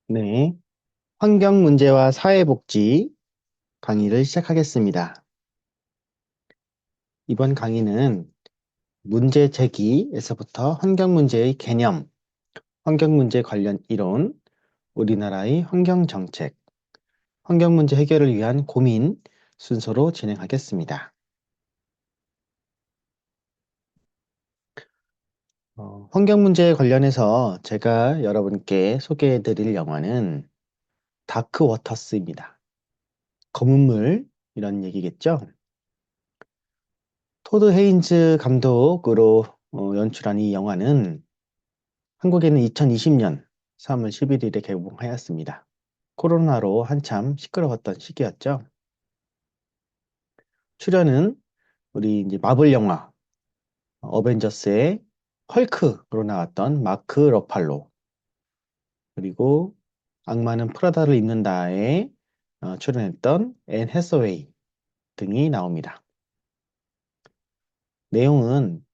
네, 환경 문제와 사회복지 강의를 시작하겠습니다. 이번 강의는 문제 제기에서부터 환경 문제의 개념, 환경 문제 관련 이론, 우리나라의 환경 정책, 환경 문제 해결을 위한 고민 순서로 진행하겠습니다. 환경 문제에 관련해서 제가 여러분께 소개해 드릴 영화는 다크 워터스입니다. 검은 물, 이런 얘기겠죠? 토드 헤인즈 감독으로 연출한 이 영화는 한국에는 2020년 3월 11일에 개봉하였습니다. 코로나로 한참 시끄러웠던 시기였죠. 출연은 우리 이제 마블 영화 어벤져스의 헐크로 나왔던 마크 러팔로, 그리고 악마는 프라다를 입는다에 출연했던 앤 해서웨이 등이 나옵니다. 내용은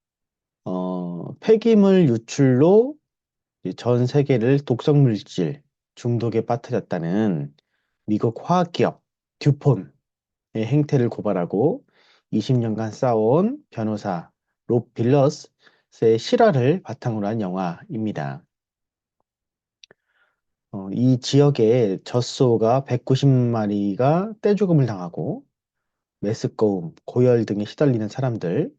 폐기물 유출로 전 세계를 독성 물질 중독에 빠뜨렸다는 미국 화학기업 듀폰의 행태를 고발하고 20년간 싸워온 변호사 롭 빌러스의 실화를 바탕으로 한 영화입니다. 이 지역의 젖소가 190마리가 떼죽음을 당하고 메스꺼움, 고열 등에 시달리는 사람들,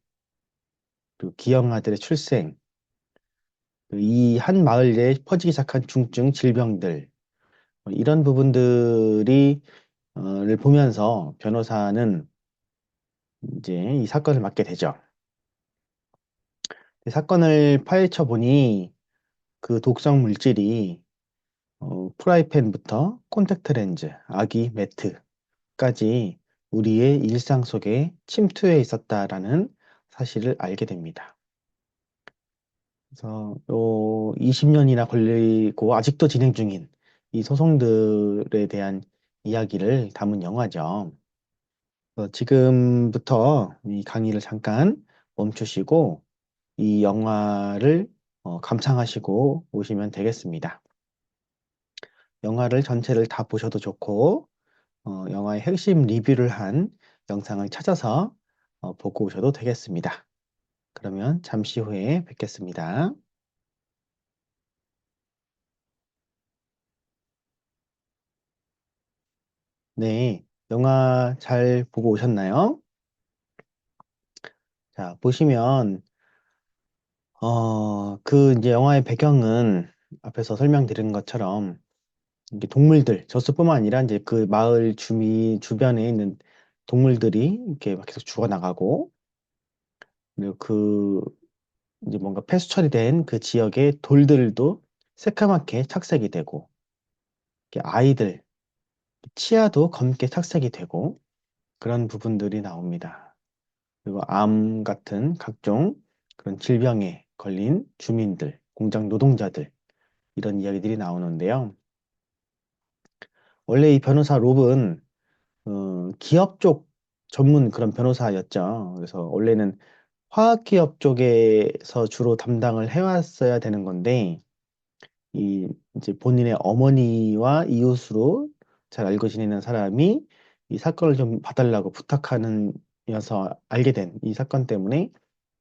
그리고 기형아들의 출생, 이 한 마을에 퍼지기 시작한 중증 질병들, 이런 부분들이 를 보면서 변호사는 이제 이 사건을 맡게 되죠. 사건을 파헤쳐 보니 그 독성 물질이 프라이팬부터 콘택트 렌즈, 아기 매트까지 우리의 일상 속에 침투해 있었다라는 사실을 알게 됩니다. 그래서 20년이나 걸리고 아직도 진행 중인 이 소송들에 대한 이야기를 담은 영화죠. 지금부터 이 강의를 잠깐 멈추시고 이 영화를 감상하시고 오시면 되겠습니다. 영화를 전체를 다 보셔도 좋고, 영화의 핵심 리뷰를 한 영상을 찾아서 보고 오셔도 되겠습니다. 그러면 잠시 후에 뵙겠습니다. 네, 영화 잘 보고 오셨나요? 자, 보시면, 그 이제 영화의 배경은 앞에서 설명드린 것처럼 이게 동물들, 젖소뿐만 아니라 이제 그 마을 주변에 있는 동물들이 이렇게 막 계속 죽어나가고, 그리고 그 이제 뭔가 폐수 처리된 그 지역의 돌들도 새까맣게 착색이 되고, 이렇게 아이들 치아도 검게 착색이 되고, 그런 부분들이 나옵니다. 그리고 암 같은 각종 그런 질병에 걸린 주민들, 공장 노동자들, 이런 이야기들이 나오는데요. 원래 이 변호사 롭은 기업 쪽 전문 그런 변호사였죠. 그래서 원래는 화학기업 쪽에서 주로 담당을 해왔어야 되는 건데, 이 이제 본인의 어머니와 이웃으로 잘 알고 지내는 사람이 이 사건을 좀 봐달라고 부탁하는 여서 알게 된 이 사건 때문에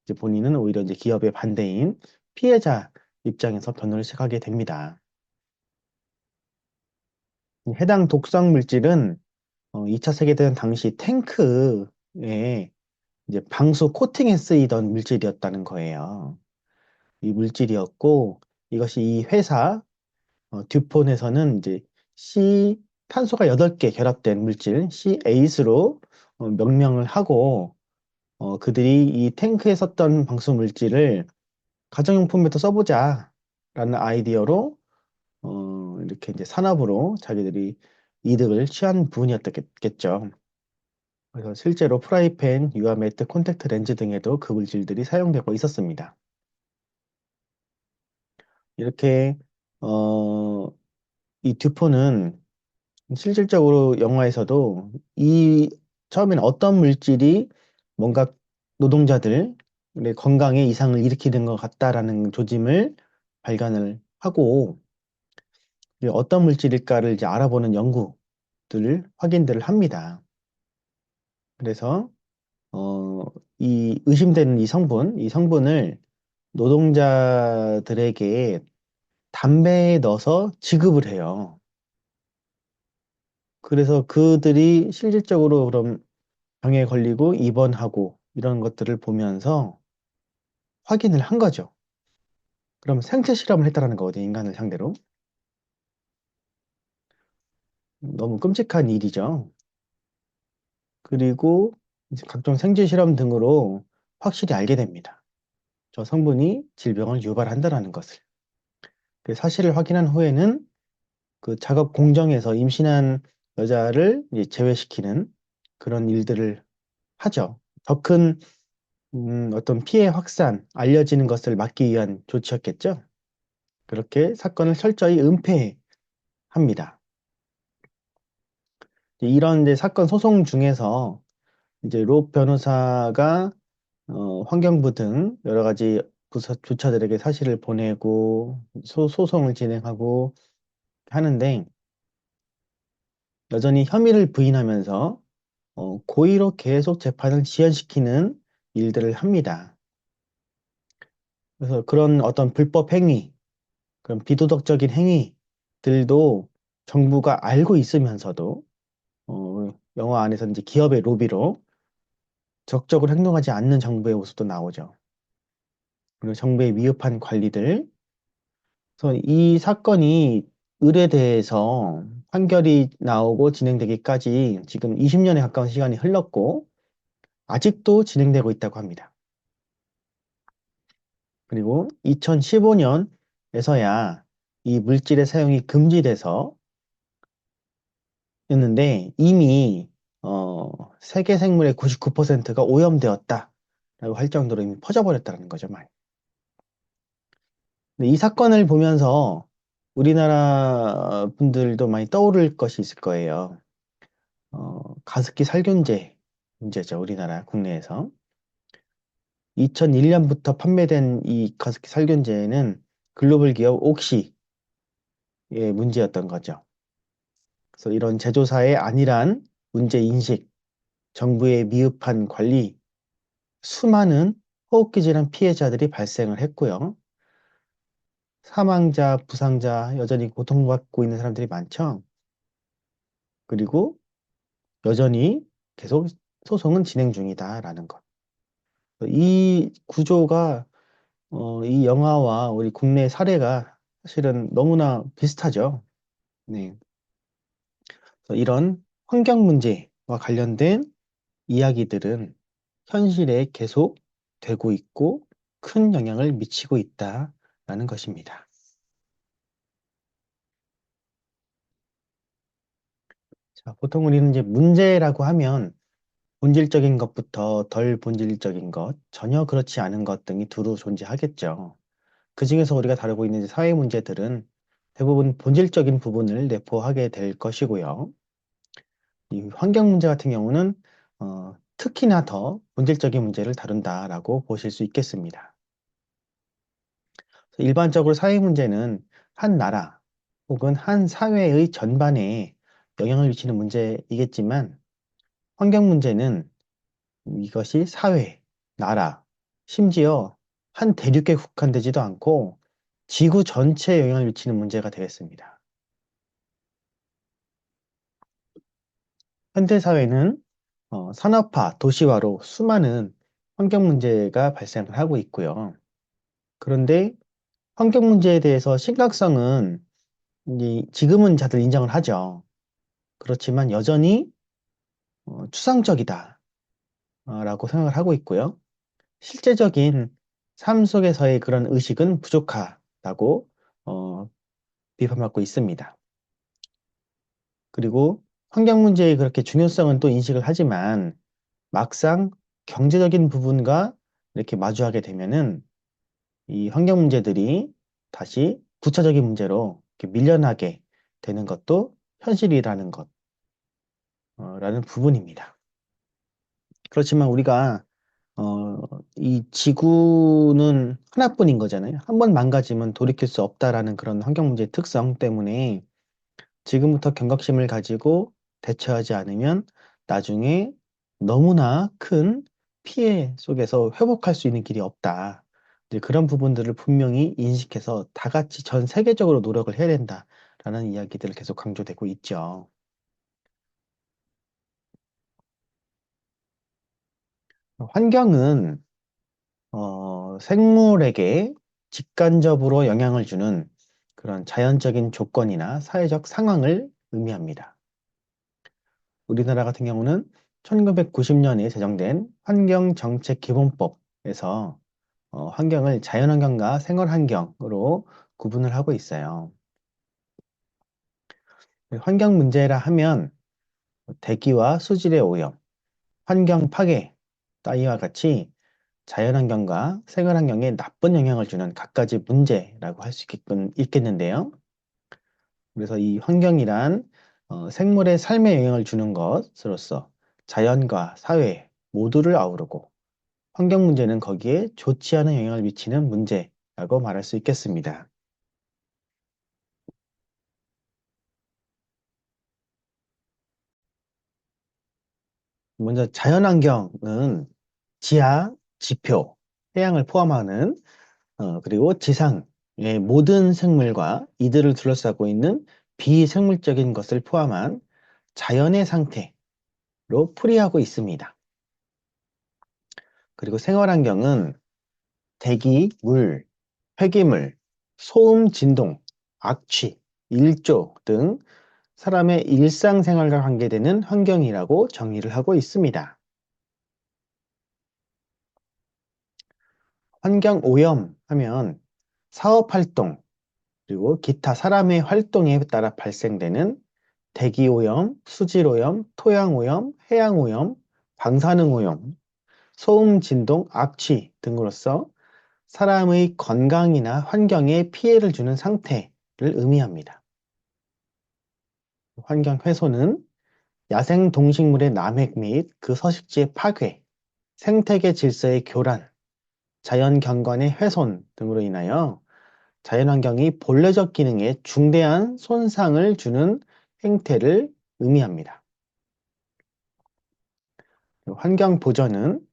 이제 본인은 오히려 이제 기업의 반대인 피해자 입장에서 변호를 시작하게 됩니다. 해당 독성 물질은 2차 세계대전 당시 탱크에 이제 방수 코팅에 쓰이던 물질이었다는 거예요. 이 물질이었고, 이것이 이 회사 듀폰에서는 이제 C 탄소가 8개 결합된 물질 C8로 명명을 하고, 그들이 이 탱크에 썼던 방수 물질을 가정용품에도 써보자 라는 아이디어로 이렇게 이제 산업으로 자기들이 이득을 취한 부분이었겠죠. 그래서 실제로 프라이팬, 유화 매트, 콘택트 렌즈 등에도 그 물질들이 사용되고 있었습니다. 이렇게 어, 이 듀포는 실질적으로 영화에서도 이 처음에는 어떤 물질이 뭔가 노동자들의 건강에 이상을 일으키는 것 같다라는 조짐을 발견을 하고, 어떤 물질일까를 이제 알아보는 연구들, 확인들을 합니다. 그래서 어, 이 의심되는 이 성분을 노동자들에게 담배에 넣어서 지급을 해요. 그래서 그들이 실질적으로 그럼 병에 걸리고 입원하고 이런 것들을 보면서 확인을 한 거죠. 그럼 생체 실험을 했다라는 거거든요, 인간을 상대로. 너무 끔찍한 일이죠. 그리고 이제 각종 생체 실험 등으로 확실히 알게 됩니다. 저 성분이 질병을 유발한다라는 것을. 그 사실을 확인한 후에는 그 작업 공정에서 임신한 여자를 이제 제외시키는 그런 일들을 하죠. 더 큰 어떤 피해 확산, 알려지는 것을 막기 위한 조치였겠죠. 그렇게 사건을 철저히 은폐합니다. 이런 이제 사건 소송 중에서 이제 로 변호사가 환경부 등 여러 가지 부처들에게 사실을 보내고 소송을 진행하고 하는데 여전히 혐의를 부인하면서 고의로 계속 재판을 지연시키는 일들을 합니다. 그래서 그런 어떤 불법 행위, 그런 비도덕적인 행위들도 정부가 알고 있으면서도 영화 안에서 이제 기업의 로비로 적극적으로 행동하지 않는 정부의 모습도 나오죠. 그리고 정부의 미흡한 관리들. 그래서 이 사건이 의뢰돼서 판결이 나오고 진행되기까지 지금 20년에 가까운 시간이 흘렀고 아직도 진행되고 있다고 합니다. 그리고 2015년에서야 이 물질의 사용이 금지돼서 였는데 이미 세계 생물의 99%가 오염되었다라고 할 정도로 이미 퍼져버렸다는 거죠, 말. 근데 이 사건을 보면서 우리나라 분들도 많이 떠오를 것이 있을 거예요. 가습기 살균제 문제죠, 우리나라 국내에서. 2001년부터 판매된 이 가습기 살균제는 글로벌 기업 옥시의 문제였던 거죠. 그래서 이런 제조사의 안일한 문제 인식, 정부의 미흡한 관리, 수많은 호흡기 질환 피해자들이 발생을 했고요. 사망자, 부상자, 여전히 고통받고 있는 사람들이 많죠. 그리고 여전히 계속 소송은 진행 중이다라는 것. 이 구조가 이 영화와 우리 국내 사례가 사실은 너무나 비슷하죠. 네. 그래서 이런 환경 문제와 관련된 이야기들은 현실에 계속 되고 있고 큰 영향을 미치고 있다라는 것입니다. 자, 보통 우리는 이제 문제라고 하면 본질적인 것부터 덜 본질적인 것, 전혀 그렇지 않은 것 등이 두루 존재하겠죠. 그중에서 우리가 다루고 있는 사회 문제들은 대부분 본질적인 부분을 내포하게 될 것이고요. 이 환경 문제 같은 경우는 특히나 더 본질적인 문제를 다룬다라고 보실 수 있겠습니다. 일반적으로 사회 문제는 한 나라 혹은 한 사회의 전반에 영향을 미치는 문제이겠지만 환경 문제는 이것이 사회, 나라, 심지어 한 대륙에 국한되지도 않고 지구 전체에 영향을 미치는 문제가 되겠습니다. 현대 사회는 산업화, 도시화로 수많은 환경 문제가 발생을 하고 있고요. 그런데 환경 문제에 대해서 심각성은 지금은 다들 인정을 하죠. 그렇지만 여전히 추상적이다 라고 생각을 하고 있고요. 실제적인 삶 속에서의 그런 의식은 부족하다고 어, 비판받고 있습니다. 그리고 환경 문제의 그렇게 중요성은 또 인식을 하지만 막상 경제적인 부분과 이렇게 마주하게 되면은 이 환경 문제들이 다시 부차적인 문제로 이렇게 밀려나게 되는 것도 현실이라는 것, 라는 부분입니다. 그렇지만 우리가 어, 이 지구는 하나뿐인 거잖아요. 한 번 망가지면 돌이킬 수 없다라는 그런 환경 문제의 특성 때문에 지금부터 경각심을 가지고 대처하지 않으면 나중에 너무나 큰 피해 속에서 회복할 수 있는 길이 없다. 이제 그런 부분들을 분명히 인식해서 다 같이 전 세계적으로 노력을 해야 된다라는 이야기들을 계속 강조되고 있죠. 환경은 생물에게 직간접으로 영향을 주는 그런 자연적인 조건이나 사회적 상황을 의미합니다. 우리나라 같은 경우는 1990년에 제정된 환경정책기본법에서 환경을 자연환경과 생활환경으로 구분을 하고 있어요. 환경 문제라 하면 대기와 수질의 오염, 환경 파괴 따위와 같이 자연환경과 생활환경에 나쁜 영향을 주는 갖가지 문제라고 할 수 있겠는데요. 그래서 이 환경이란 생물의 삶에 영향을 주는 것으로서 자연과 사회 모두를 아우르고 환경 문제는 거기에 좋지 않은 영향을 미치는 문제라고 말할 수 있겠습니다. 먼저 자연환경은 지하, 지표, 해양을 포함하는 그리고 지상의 모든 생물과 이들을 둘러싸고 있는 비생물적인 것을 포함한 자연의 상태로 풀이하고 있습니다. 그리고 생활환경은 대기, 물, 폐기물, 소음, 진동, 악취, 일조 등 사람의 일상생활과 관계되는 환경이라고 정의를 하고 있습니다. 환경 오염 하면 사업활동, 그리고 기타 사람의 활동에 따라 발생되는 대기오염, 수질오염, 토양오염, 해양오염, 방사능오염, 소음, 진동, 악취 등으로서 사람의 건강이나 환경에 피해를 주는 상태를 의미합니다. 환경 훼손은 야생 동식물의 남획 및 그 서식지의 파괴, 생태계 질서의 교란, 자연 경관의 훼손 등으로 인하여 자연환경이 본래적 기능에 중대한 손상을 주는 행태를 의미합니다. 환경 보전은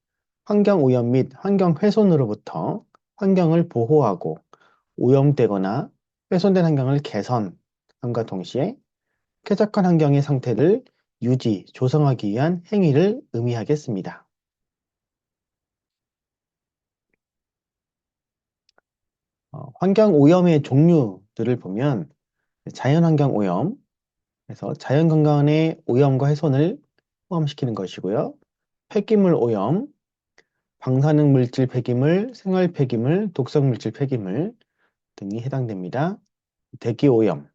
환경 오염 및 환경 훼손으로부터 환경을 보호하고 오염되거나 훼손된 환경을 개선함과 동시에 쾌적한 환경의 상태를 유지, 조성하기 위한 행위를 의미하겠습니다. 환경 오염의 종류들을 보면 자연환경 오염, 그래서 자연경관의 오염과 훼손을 포함시키는 것이고요. 폐기물 오염, 방사능 물질 폐기물, 생활 폐기물, 독성 물질 폐기물 등이 해당됩니다. 대기 오염,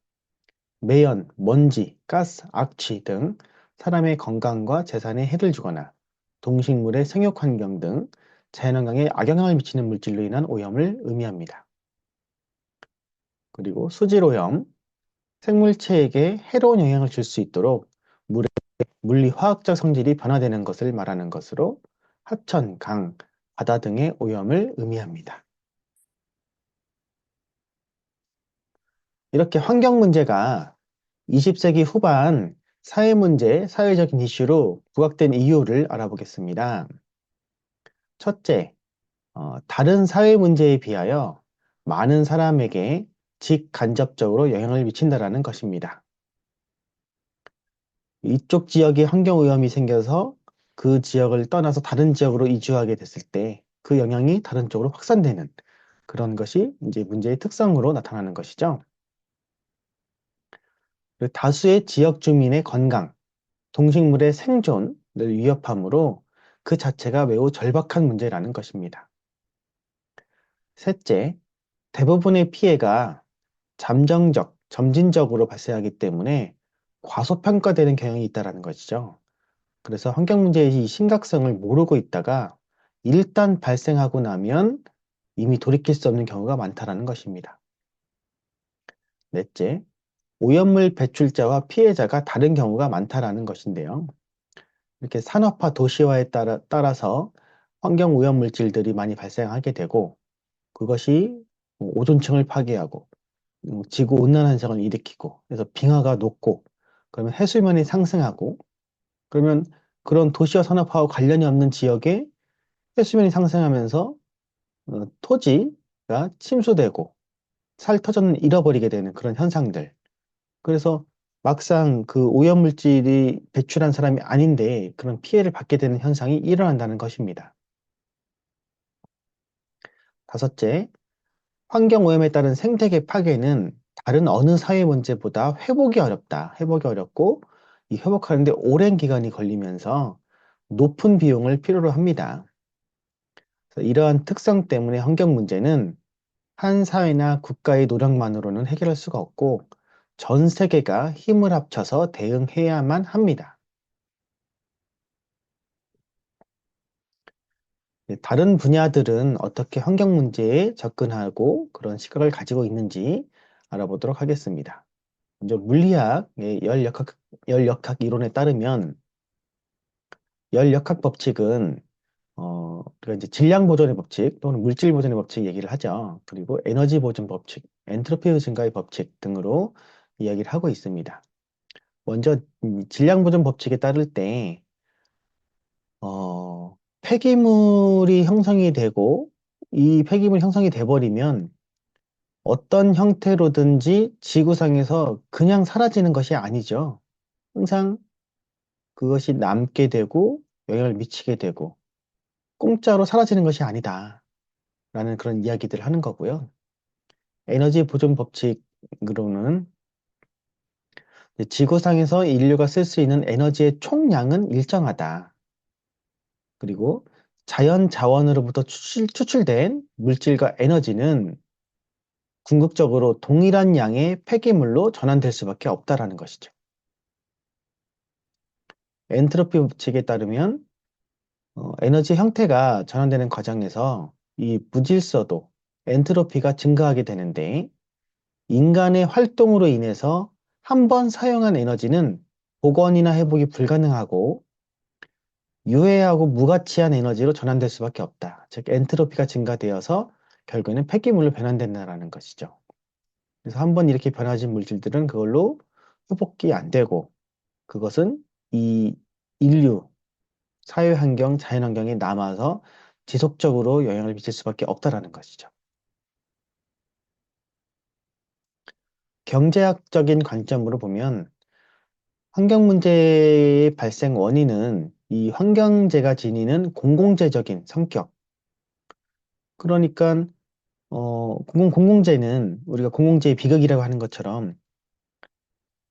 매연, 먼지, 가스, 악취 등 사람의 건강과 재산에 해를 주거나 동식물의 생육 환경 등 자연환경에 악영향을 미치는 물질로 인한 오염을 의미합니다. 그리고 수질 오염, 생물체에게 해로운 영향을 줄 수 있도록 물의 물리화학적 성질이 변화되는 것을 말하는 것으로 하천, 강, 바다 등의 오염을 의미합니다. 이렇게 환경 문제가 20세기 후반 사회 문제, 사회적인 이슈로 부각된 이유를 알아보겠습니다. 첫째, 다른 사회 문제에 비하여 많은 사람에게 직간접적으로 영향을 미친다라는 것입니다. 이쪽 지역에 환경 오염이 생겨서 그 지역을 떠나서 다른 지역으로 이주하게 됐을 때 그 영향이 다른 쪽으로 확산되는 그런 것이 이제 문제의 특성으로 나타나는 것이죠. 다수의 지역 주민의 건강, 동식물의 생존을 위협하므로 그 자체가 매우 절박한 문제라는 것입니다. 셋째, 대부분의 피해가 잠정적, 점진적으로 발생하기 때문에 과소평가되는 경향이 있다는 것이죠. 그래서 환경 문제의 이 심각성을 모르고 있다가 일단 발생하고 나면 이미 돌이킬 수 없는 경우가 많다는 것입니다. 넷째, 오염물 배출자와 피해자가 다른 경우가 많다는 것인데요. 이렇게 산업화 도시화에 따라서 환경 오염 물질들이 많이 발생하게 되고 그것이 오존층을 파괴하고 지구 온난 현상을 일으키고, 그래서 빙하가 녹고, 그러면 해수면이 상승하고, 그러면 그런 도시와 산업화와 관련이 없는 지역에 해수면이 상승하면서 토지가 침수되고 살터전을 잃어버리게 되는 그런 현상들. 그래서 막상 그 오염물질이 배출한 사람이 아닌데 그런 피해를 받게 되는 현상이 일어난다는 것입니다. 다섯째, 환경오염에 따른 생태계 파괴는 다른 어느 사회 문제보다 회복이 어렵다. 회복이 어렵고 이 회복하는데 오랜 기간이 걸리면서 높은 비용을 필요로 합니다. 그래서 이러한 특성 때문에 환경 문제는 한 사회나 국가의 노력만으로는 해결할 수가 없고 전 세계가 힘을 합쳐서 대응해야만 합니다. 다른 분야들은 어떻게 환경 문제에 접근하고 그런 시각을 가지고 있는지 알아보도록 하겠습니다. 먼저 물리학의 열역학 이론에 따르면 열역학 법칙은 우리가 이제 질량 보존의 법칙 또는 물질 보존의 법칙 얘기를 하죠. 그리고 에너지 보존 법칙, 엔트로피 증가의 법칙 등으로 이야기를 하고 있습니다. 먼저 질량 보존 법칙에 따를 때 폐기물이 형성이 되고 이 폐기물 형성이 돼버리면 어떤 형태로든지 지구상에서 그냥 사라지는 것이 아니죠. 항상 그것이 남게 되고 영향을 미치게 되고 공짜로 사라지는 것이 아니다. 라는 그런 이야기들을 하는 거고요. 에너지 보존 법칙으로는 지구상에서 인류가 쓸 수 있는 에너지의 총량은 일정하다. 그리고 자연 자원으로부터 추출된 물질과 에너지는 궁극적으로 동일한 양의 폐기물로 전환될 수밖에 없다라는 것이죠. 엔트로피 법칙에 따르면 에너지 형태가 전환되는 과정에서 이 무질서도, 엔트로피가 증가하게 되는데 인간의 활동으로 인해서 한 번 사용한 에너지는 복원이나 회복이 불가능하고 유해하고 무가치한 에너지로 전환될 수밖에 없다. 즉 엔트로피가 증가되어서 결국에는 폐기물로 변환된다는 것이죠. 그래서 한 번 이렇게 변화진 물질들은 그걸로 회복이 안 되고 그것은 이 인류, 사회환경, 자연환경에 남아서 지속적으로 영향을 미칠 수밖에 없다라는 것이죠. 경제학적인 관점으로 보면 환경 문제의 발생 원인은 이 환경재가 지니는 공공재적인 성격. 그러니까 공공재는 우리가 공공재의 비극이라고 하는 것처럼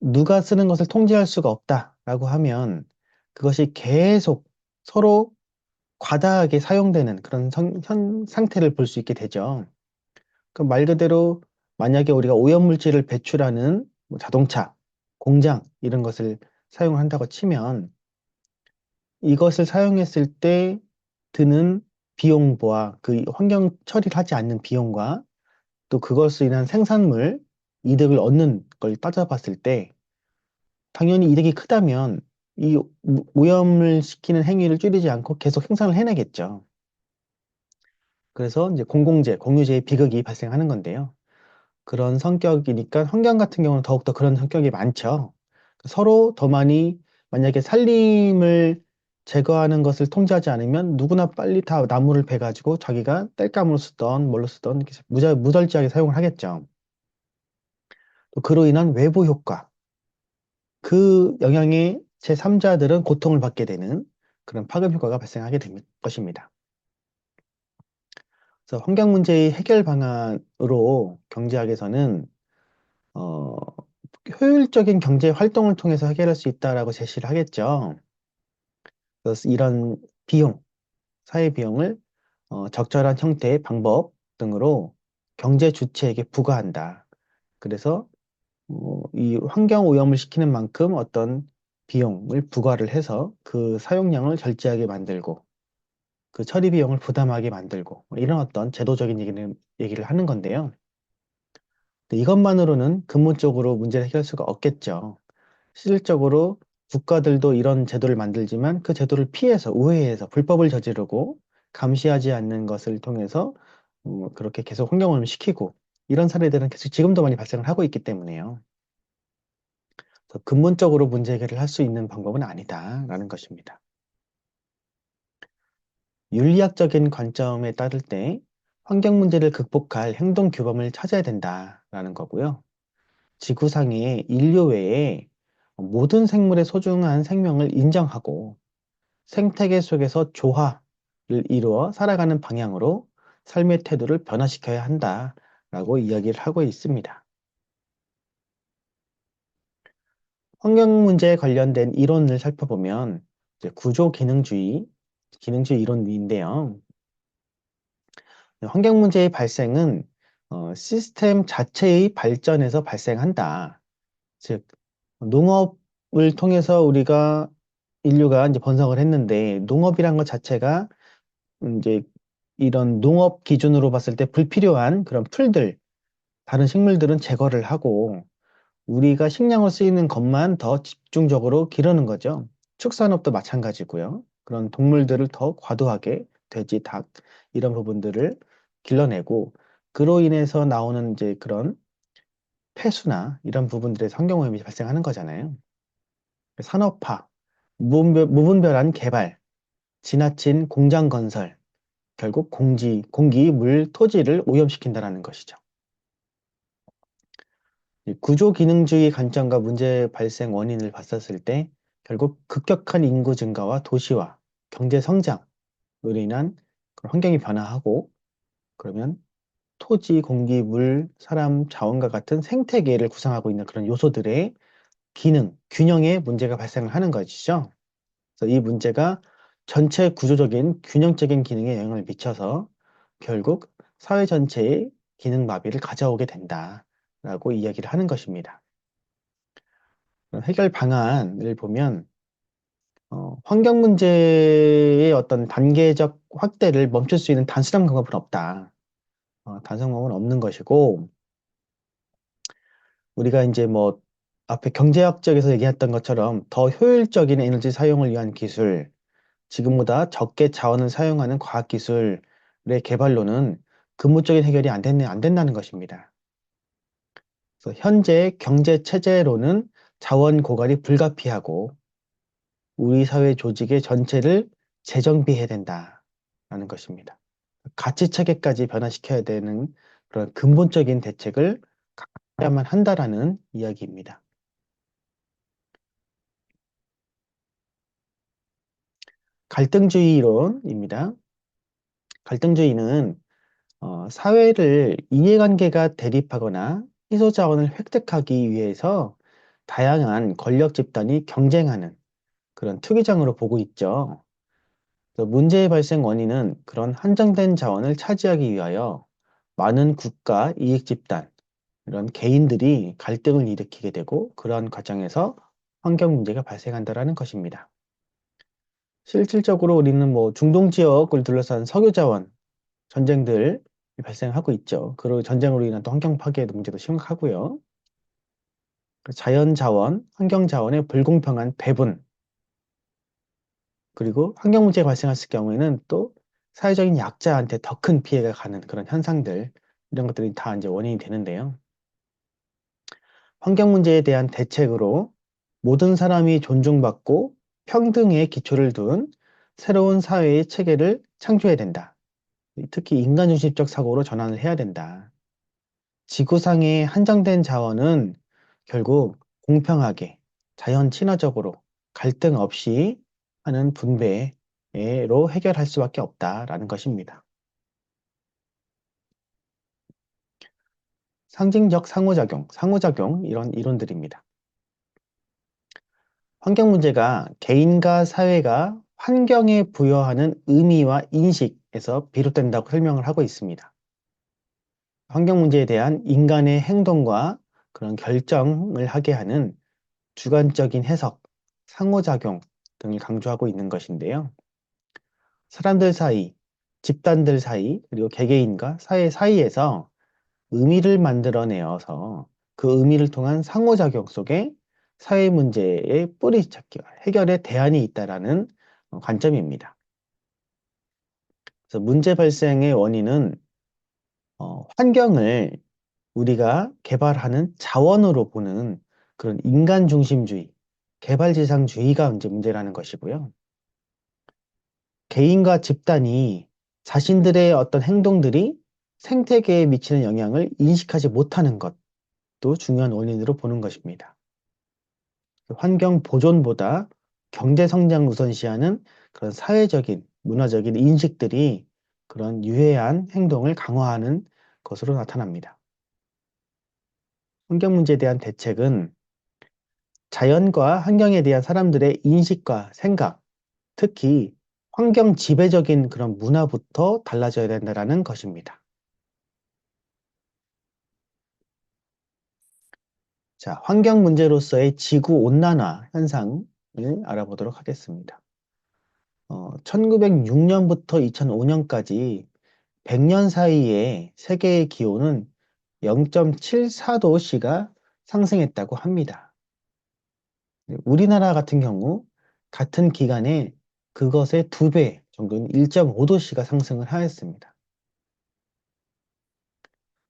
누가 쓰는 것을 통제할 수가 없다라고 하면 그것이 계속 서로 과다하게 사용되는 그런 상태를 볼 수 있게 되죠. 그 말 그대로 만약에 우리가 오염물질을 배출하는 뭐 자동차, 공장 이런 것을 사용한다고 치면 이것을 사용했을 때 드는 비용과 그 환경 처리를 하지 않는 비용과 또 그것으로 인한 생산물 이득을 얻는 걸 따져봤을 때 당연히 이득이 크다면 이 오염을 시키는 행위를 줄이지 않고 계속 생산을 해내겠죠. 그래서 이제 공공재, 공유재의 비극이 발생하는 건데요. 그런 성격이니까 환경 같은 경우는 더욱더 그런 성격이 많죠. 서로 더 많이 만약에 산림을 제거하는 것을 통제하지 않으면 누구나 빨리 다 나무를 베가지고 자기가 땔감으로 쓰던 뭘로 쓰던 이렇게 무절제하게 사용을 하겠죠. 또 그로 인한 외부 효과, 그 영향에 제3자들은 고통을 받게 되는 그런 파급 효과가 발생하게 될 것입니다. 그래서 환경 문제의 해결 방안으로 경제학에서는 어, 효율적인 경제 활동을 통해서 해결할 수 있다라고 제시를 하겠죠. 그래서 이런 비용, 사회 비용을 적절한 형태의 방법 등으로 경제 주체에게 부과한다. 그래서 이 환경 오염을 시키는 만큼 어떤 비용을 부과를 해서 그 사용량을 절제하게 만들고 그 처리 비용을 부담하게 만들고 뭐 이런 어떤 제도적인 얘기를 하는 건데요. 이것만으로는 근본적으로 문제를 해결할 수가 없겠죠. 실질적으로 국가들도 이런 제도를 만들지만 그 제도를 피해서 우회해서 불법을 저지르고 감시하지 않는 것을 통해서 그렇게 계속 환경오염을 시키고 이런 사례들은 계속 지금도 많이 발생을 하고 있기 때문에요. 그래서 근본적으로 문제 해결을 할 수 있는 방법은 아니다라는 것입니다. 윤리학적인 관점에 따를 때 환경 문제를 극복할 행동 규범을 찾아야 된다라는 거고요. 지구상의 인류 외에 모든 생물의 소중한 생명을 인정하고 생태계 속에서 조화를 이루어 살아가는 방향으로 삶의 태도를 변화시켜야 한다라고 이야기를 하고 있습니다. 환경 문제에 관련된 이론을 살펴보면 이제 구조 기능주의 이론인데요. 환경 문제의 발생은 시스템 자체의 발전에서 발생한다. 즉, 농업을 통해서 인류가 이제 번성을 했는데, 농업이란 것 자체가 이제 이런 농업 기준으로 봤을 때 불필요한 그런 다른 식물들은 제거를 하고, 우리가 식량으로 쓰이는 것만 더 집중적으로 기르는 거죠. 축산업도 마찬가지고요. 그런 동물들을 더 과도하게 돼지, 닭 이런 부분들을 길러내고 그로 인해서 나오는 이제 그런 폐수나 이런 부분들에서 환경오염이 발생하는 거잖아요. 산업화, 무분별한 개발, 지나친 공장 건설, 결국 공기, 물, 토지를 오염시킨다는 것이죠. 이 구조기능주의 관점과 문제 발생 원인을 봤었을 때 결국 급격한 인구 증가와 도시화, 경제 성장으로 인한 그런 환경이 변화하고 그러면 토지, 공기, 물, 사람, 자원과 같은 생태계를 구성하고 있는 그런 요소들의 균형에 문제가 발생을 하는 것이죠. 그래서 이 문제가 전체 구조적인 균형적인 기능에 영향을 미쳐서 결국 사회 전체의 기능 마비를 가져오게 된다라고 이야기를 하는 것입니다. 해결 방안을 보면 환경 문제의 어떤 단계적 확대를 멈출 수 있는 단순한 방법은 없다. 단순한 방법은 없는 것이고 우리가 이제 뭐 앞에 경제학적에서 얘기했던 것처럼 더 효율적인 에너지 사용을 위한 기술, 지금보다 적게 자원을 사용하는 과학기술의 개발로는 근본적인 해결이 안 된다는 것입니다. 그래서 현재 경제 체제로는 자원 고갈이 불가피하고 우리 사회 조직의 전체를 재정비해야 된다라는 것입니다. 가치 체계까지 변화시켜야 되는 그런 근본적인 대책을 해야만 한다라는 이야기입니다. 갈등주의 이론입니다. 갈등주의는 사회를 이해관계가 대립하거나 희소 자원을 획득하기 위해서 다양한 권력 집단이 경쟁하는 그런 투기장으로 보고 있죠. 그래서 문제의 발생 원인은 그런 한정된 자원을 차지하기 위하여 많은 국가 이익 집단, 이런 개인들이 갈등을 일으키게 되고 그러한 과정에서 환경 문제가 발생한다라는 것입니다. 실질적으로 우리는 뭐 중동 지역을 둘러싼 석유 자원 전쟁들이 발생하고 있죠. 그리고 전쟁으로 인한 또 환경 파괴 문제도 심각하고요. 자연 자원, 환경 자원의 불공평한 배분, 그리고 환경 문제가 발생했을 경우에는 또 사회적인 약자한테 더 큰 피해가 가는 그런 현상들, 이런 것들이 다 이제 원인이 되는데요. 환경 문제에 대한 대책으로 모든 사람이 존중받고 평등의 기초를 둔 새로운 사회의 체계를 창조해야 된다. 특히 인간중심적 사고로 전환을 해야 된다. 지구상의 한정된 자원은 결국 공평하게, 자연 친화적으로 갈등 없이 하는 분배로 해결할 수밖에 없다라는 것입니다. 상징적 상호작용 이런 이론들입니다. 환경 문제가 개인과 사회가 환경에 부여하는 의미와 인식에서 비롯된다고 설명을 하고 있습니다. 환경 문제에 대한 인간의 행동과 그런 결정을 하게 하는 주관적인 해석, 상호작용 등을 강조하고 있는 것인데요. 사람들 사이, 집단들 사이, 그리고 개개인과 사회 사이에서 의미를 만들어내어서 그 의미를 통한 상호작용 속에 사회 문제의 뿌리찾기와 해결의 대안이 있다라는 관점입니다. 그래서 문제 발생의 원인은 환경을 우리가 개발하는 자원으로 보는 그런 인간 중심주의, 개발지상주의가 이제 문제라는 것이고요. 개인과 집단이 자신들의 어떤 행동들이 생태계에 미치는 영향을 인식하지 못하는 것도 중요한 원인으로 보는 것입니다. 환경 보존보다 경제 성장 우선시하는 그런 사회적인, 문화적인 인식들이 그런 유해한 행동을 강화하는 것으로 나타납니다. 환경 문제에 대한 대책은 자연과 환경에 대한 사람들의 인식과 생각, 특히 환경 지배적인 그런 문화부터 달라져야 된다는 것입니다. 자, 환경 문제로서의 지구 온난화 현상을 알아보도록 하겠습니다. 1906년부터 2005년까지 100년 사이에 세계의 기온은 0.74도씨가 상승했다고 합니다. 우리나라 같은 경우 같은 기간에 그것의 2배 정도는 1.5도씨가 상승을 하였습니다.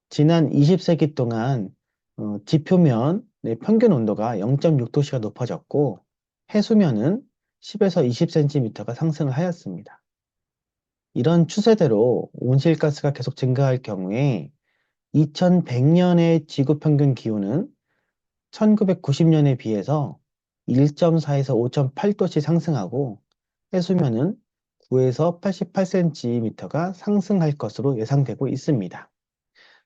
지난 20세기 동안 지표면의 평균 온도가 0.6도씨가 높아졌고 해수면은 10에서 20cm가 상승을 하였습니다. 이런 추세대로 온실가스가 계속 증가할 경우에 2100년의 지구 평균 기온은 1990년에 비해서 1.4에서 5.8도씩 상승하고 해수면은 9에서 88cm가 상승할 것으로 예상되고 있습니다.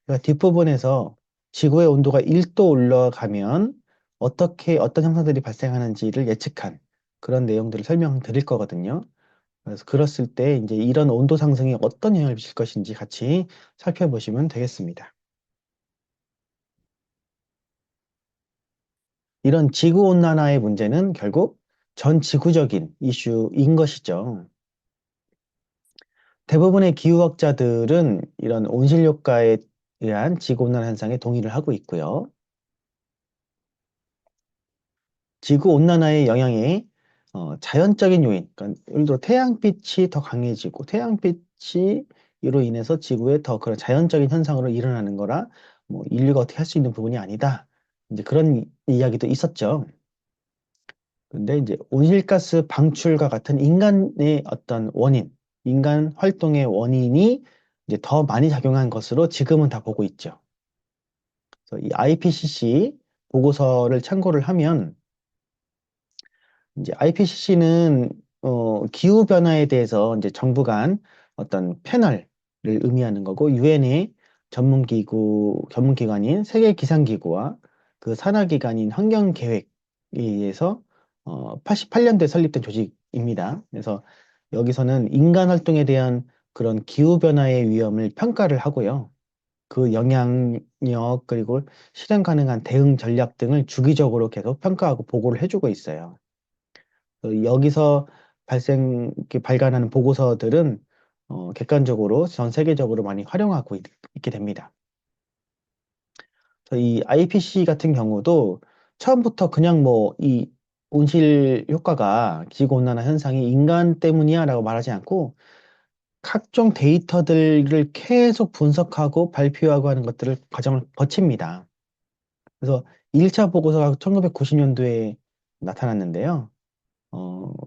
그러니까 뒷부분에서 지구의 온도가 1도 올라가면 어떤 현상들이 발생하는지를 예측한 그런 내용들을 설명드릴 거거든요. 그래서 그랬을 때 이제 이런 온도 상승이 어떤 영향을 미칠 것인지 같이 살펴보시면 되겠습니다. 이런 지구온난화의 문제는 결국 전 지구적인 이슈인 것이죠. 대부분의 기후학자들은 이런 온실효과에 의한 지구온난화 현상에 동의를 하고 있고요. 지구온난화의 영향이 자연적인 요인, 그러니까 예를 들어 태양빛이 더 강해지고 태양빛이 이로 인해서 지구에 더 그런 자연적인 현상으로 일어나는 거라 뭐 인류가 어떻게 할 수 있는 부분이 아니다. 이제 그런 이야기도 있었죠. 근데 이제 온실가스 방출과 같은 인간의 어떤 원인, 인간 활동의 원인이 이제 더 많이 작용한 것으로 지금은 다 보고 있죠. 그래서 이 IPCC 보고서를 참고를 하면 이제 IPCC는 기후 변화에 대해서 이제 정부 간 어떤 패널을 의미하는 거고 유엔의 전문기관인 세계기상기구와 그 산하기관인 환경계획에 의해서 88년도에 설립된 조직입니다. 그래서 여기서는 인간 활동에 대한 그런 기후 변화의 위험을 평가를 하고요. 그 영향력 그리고 실행 가능한 대응 전략 등을 주기적으로 계속 평가하고 보고를 해주고 있어요. 여기서 이렇게 발간하는 보고서들은 객관적으로 전 세계적으로 많이 활용하고 게 됩니다. 이 IPC 같은 경우도 처음부터 그냥 뭐 이 온실 효과가 지구온난화 현상이 인간 때문이야 라고 말하지 않고 각종 데이터들을 계속 분석하고 발표하고 하는 것들을 과정을 거칩니다. 그래서 1차 보고서가 1990년도에 나타났는데요.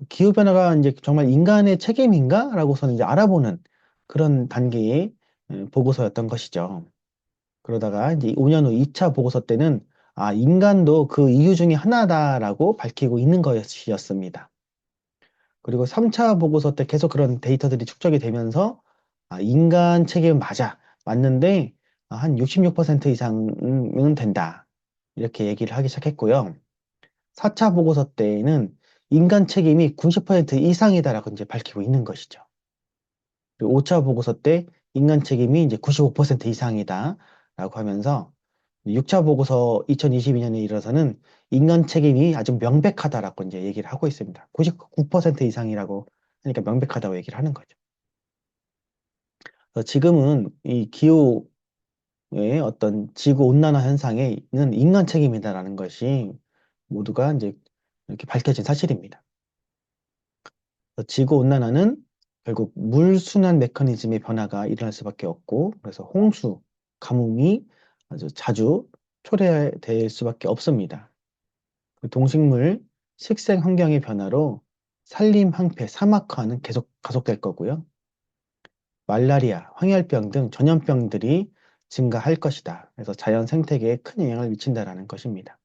기후변화가 이제 정말 인간의 책임인가? 라고서는 이제 알아보는 그런 단계의 보고서였던 것이죠. 그러다가 이제 5년 후 2차 보고서 때는 인간도 그 이유 중에 하나다라고 밝히고 있는 것이었습니다. 그리고 3차 보고서 때 계속 그런 데이터들이 축적이 되면서 인간 책임은 맞는데 한 66% 이상은 된다. 이렇게 얘기를 하기 시작했고요. 4차 보고서 때에는 인간 책임이 90% 이상이다라고 이제 밝히고 있는 것이죠. 그리고 5차 보고서 때 인간 책임이 이제 95% 이상이다라고 하면서 6차 보고서 2022년에 이르러서는 인간 책임이 아주 명백하다라고 이제 얘기를 하고 있습니다. 99% 이상이라고 하니까 명백하다고 얘기를 하는 거죠. 그래서 지금은 이 기후의 어떤 지구 온난화 현상에는 인간 책임이다라는 것이 모두가 이제 이렇게 밝혀진 사실입니다. 지구 온난화는 결국 물 순환 메커니즘의 변화가 일어날 수밖에 없고, 그래서 홍수, 가뭄이 아주 자주 초래될 수밖에 없습니다. 그 동식물 식생 환경의 변화로 산림 항폐, 사막화는 계속 가속될 거고요. 말라리아, 황열병 등 전염병들이 증가할 것이다. 그래서 자연 생태계에 큰 영향을 미친다라는 것입니다.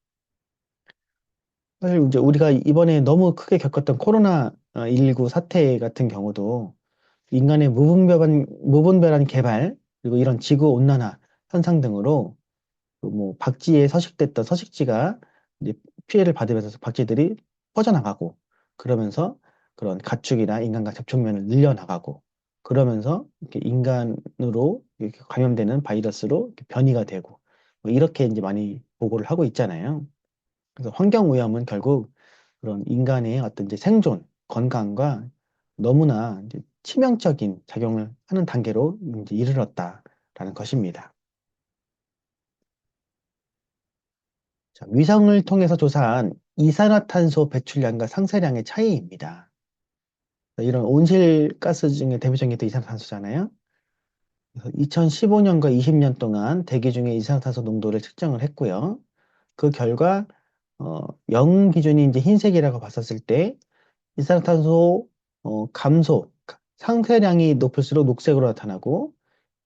사실 이제 우리가 이번에 너무 크게 겪었던 코로나19 사태 같은 경우도 인간의 무분별한 개발, 그리고 이런 지구 온난화 현상 등으로 그뭐 박쥐에 서식됐던 서식지가 이제 피해를 받으면서 박쥐들이 퍼져나가고, 그러면서 그런 가축이나 인간과 접촉면을 늘려나가고, 그러면서 이렇게 인간으로 이렇게 감염되는 바이러스로 이렇게 변이가 되고, 뭐 이렇게 이제 많이 보고를 하고 있잖아요. 그래서 환경 오염은 결국 그런 인간의 어떤 이제 생존, 건강과 너무나 이제 치명적인 작용을 하는 단계로 이제 이르렀다라는 것입니다. 자, 위성을 통해서 조사한 이산화탄소 배출량과 상쇄량의 차이입니다. 이런 온실가스 중에 대표적인 게 또 이산화탄소잖아요. 그래서 2015년과 20년 동안 대기 중에 이산화탄소 농도를 측정을 했고요. 그 결과 0 기준이 이제 흰색이라고 봤었을 때 이산화탄소 감소, 상쇄량이 높을수록 녹색으로 나타나고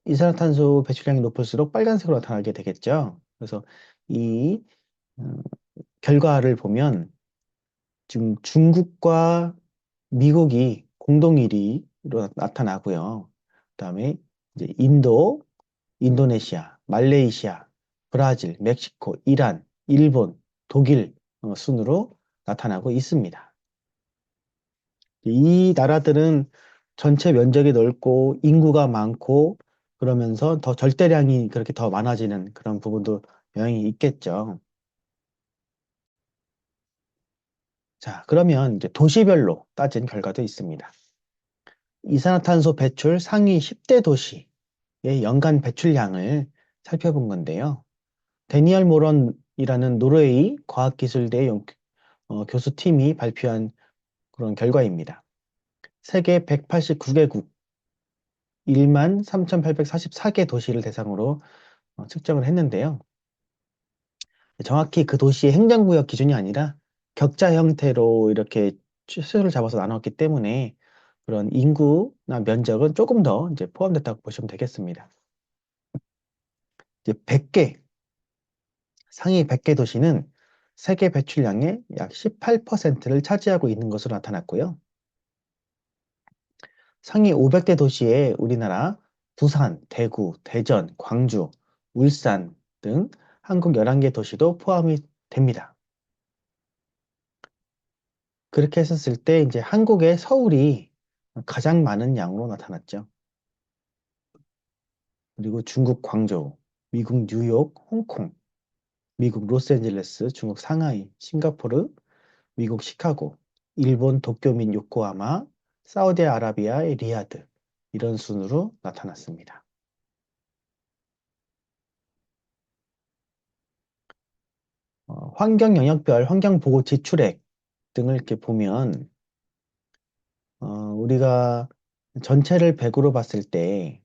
이산화탄소 배출량이 높을수록 빨간색으로 나타나게 되겠죠. 그래서 이 어, 결과를 보면 지금 중국과 미국이 공동 1위로 나타나고요. 그다음에 이제 인도, 인도네시아, 말레이시아, 브라질, 멕시코, 이란, 일본, 독일 순으로 나타나고 있습니다. 이 나라들은 전체 면적이 넓고 인구가 많고 그러면서 더 절대량이 그렇게 더 많아지는 그런 부분도 영향이 있겠죠. 자, 그러면 이제 도시별로 따진 결과도 있습니다. 이산화탄소 배출 상위 10대 도시의 연간 배출량을 살펴본 건데요. 데니얼 모런이라는 노르웨이 과학기술대 교수팀이 발표한 그런 결과입니다. 세계 189개국 1만 3,844개 도시를 대상으로 측정을 했는데요. 정확히 그 도시의 행정구역 기준이 아니라 격자 형태로 이렇게 수를 잡아서 나눴기 때문에 그런 인구나 면적은 조금 더 이제 포함됐다고 보시면 되겠습니다. 이제 100개, 상위 100개 도시는 세계 배출량의 약 18%를 차지하고 있는 것으로 나타났고요. 상위 500개 도시에 우리나라 부산, 대구, 대전, 광주, 울산 등 한국 11개 도시도 포함이 됩니다. 그렇게 했었을 때 이제 한국의 서울이 가장 많은 양으로 나타났죠. 그리고 중국 광저우, 미국 뉴욕, 홍콩, 미국 로스앤젤레스, 중국 상하이, 싱가포르, 미국 시카고, 일본 도쿄 및 요코하마, 사우디아라비아의 리야드 이런 순으로 나타났습니다. 환경 영역별 환경 보고 지출액 등을 이렇게 보면 우리가 전체를 100으로 봤을 때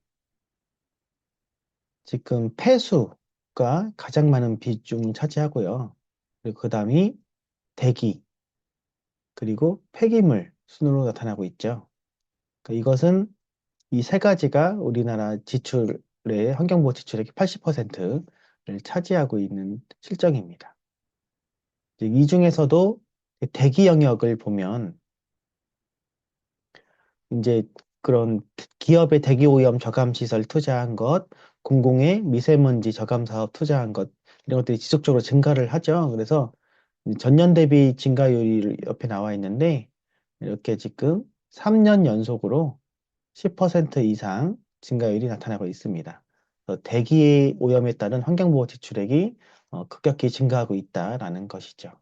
지금 폐수가 가장 많은 비중을 차지하고요. 그리고 그 다음이 대기, 그리고 폐기물 순으로 나타나고 있죠. 그러니까 이것은 이 세 가지가 우리나라 지출의 환경보호 지출액의 80%를 차지하고 있는 실정입니다. 이 중에서도 대기 영역을 보면 이제 그런 기업의 대기 오염 저감 시설 투자한 것, 공공의 미세먼지 저감 사업 투자한 것 이런 것들이 지속적으로 증가를 하죠. 그래서 전년 대비 증가율이 옆에 나와 있는데 이렇게 지금 3년 연속으로 10% 이상 증가율이 나타나고 있습니다. 대기 오염에 따른 환경보호 지출액이 급격히 증가하고 있다라는 것이죠.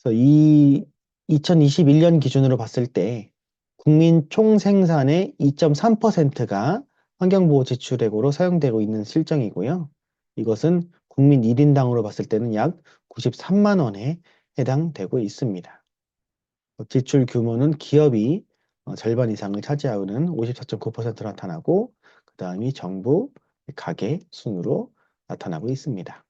그래서 이 2021년 기준으로 봤을 때 국민 총생산의 2.3%가 환경보호 지출액으로 사용되고 있는 실정이고요. 이것은 국민 1인당으로 봤을 때는 약 93만 원에 해당되고 있습니다. 지출 규모는 기업이 절반 이상을 차지하는 54.9% 나타나고, 그 다음이 정부, 가계 순으로 나타나고 있습니다.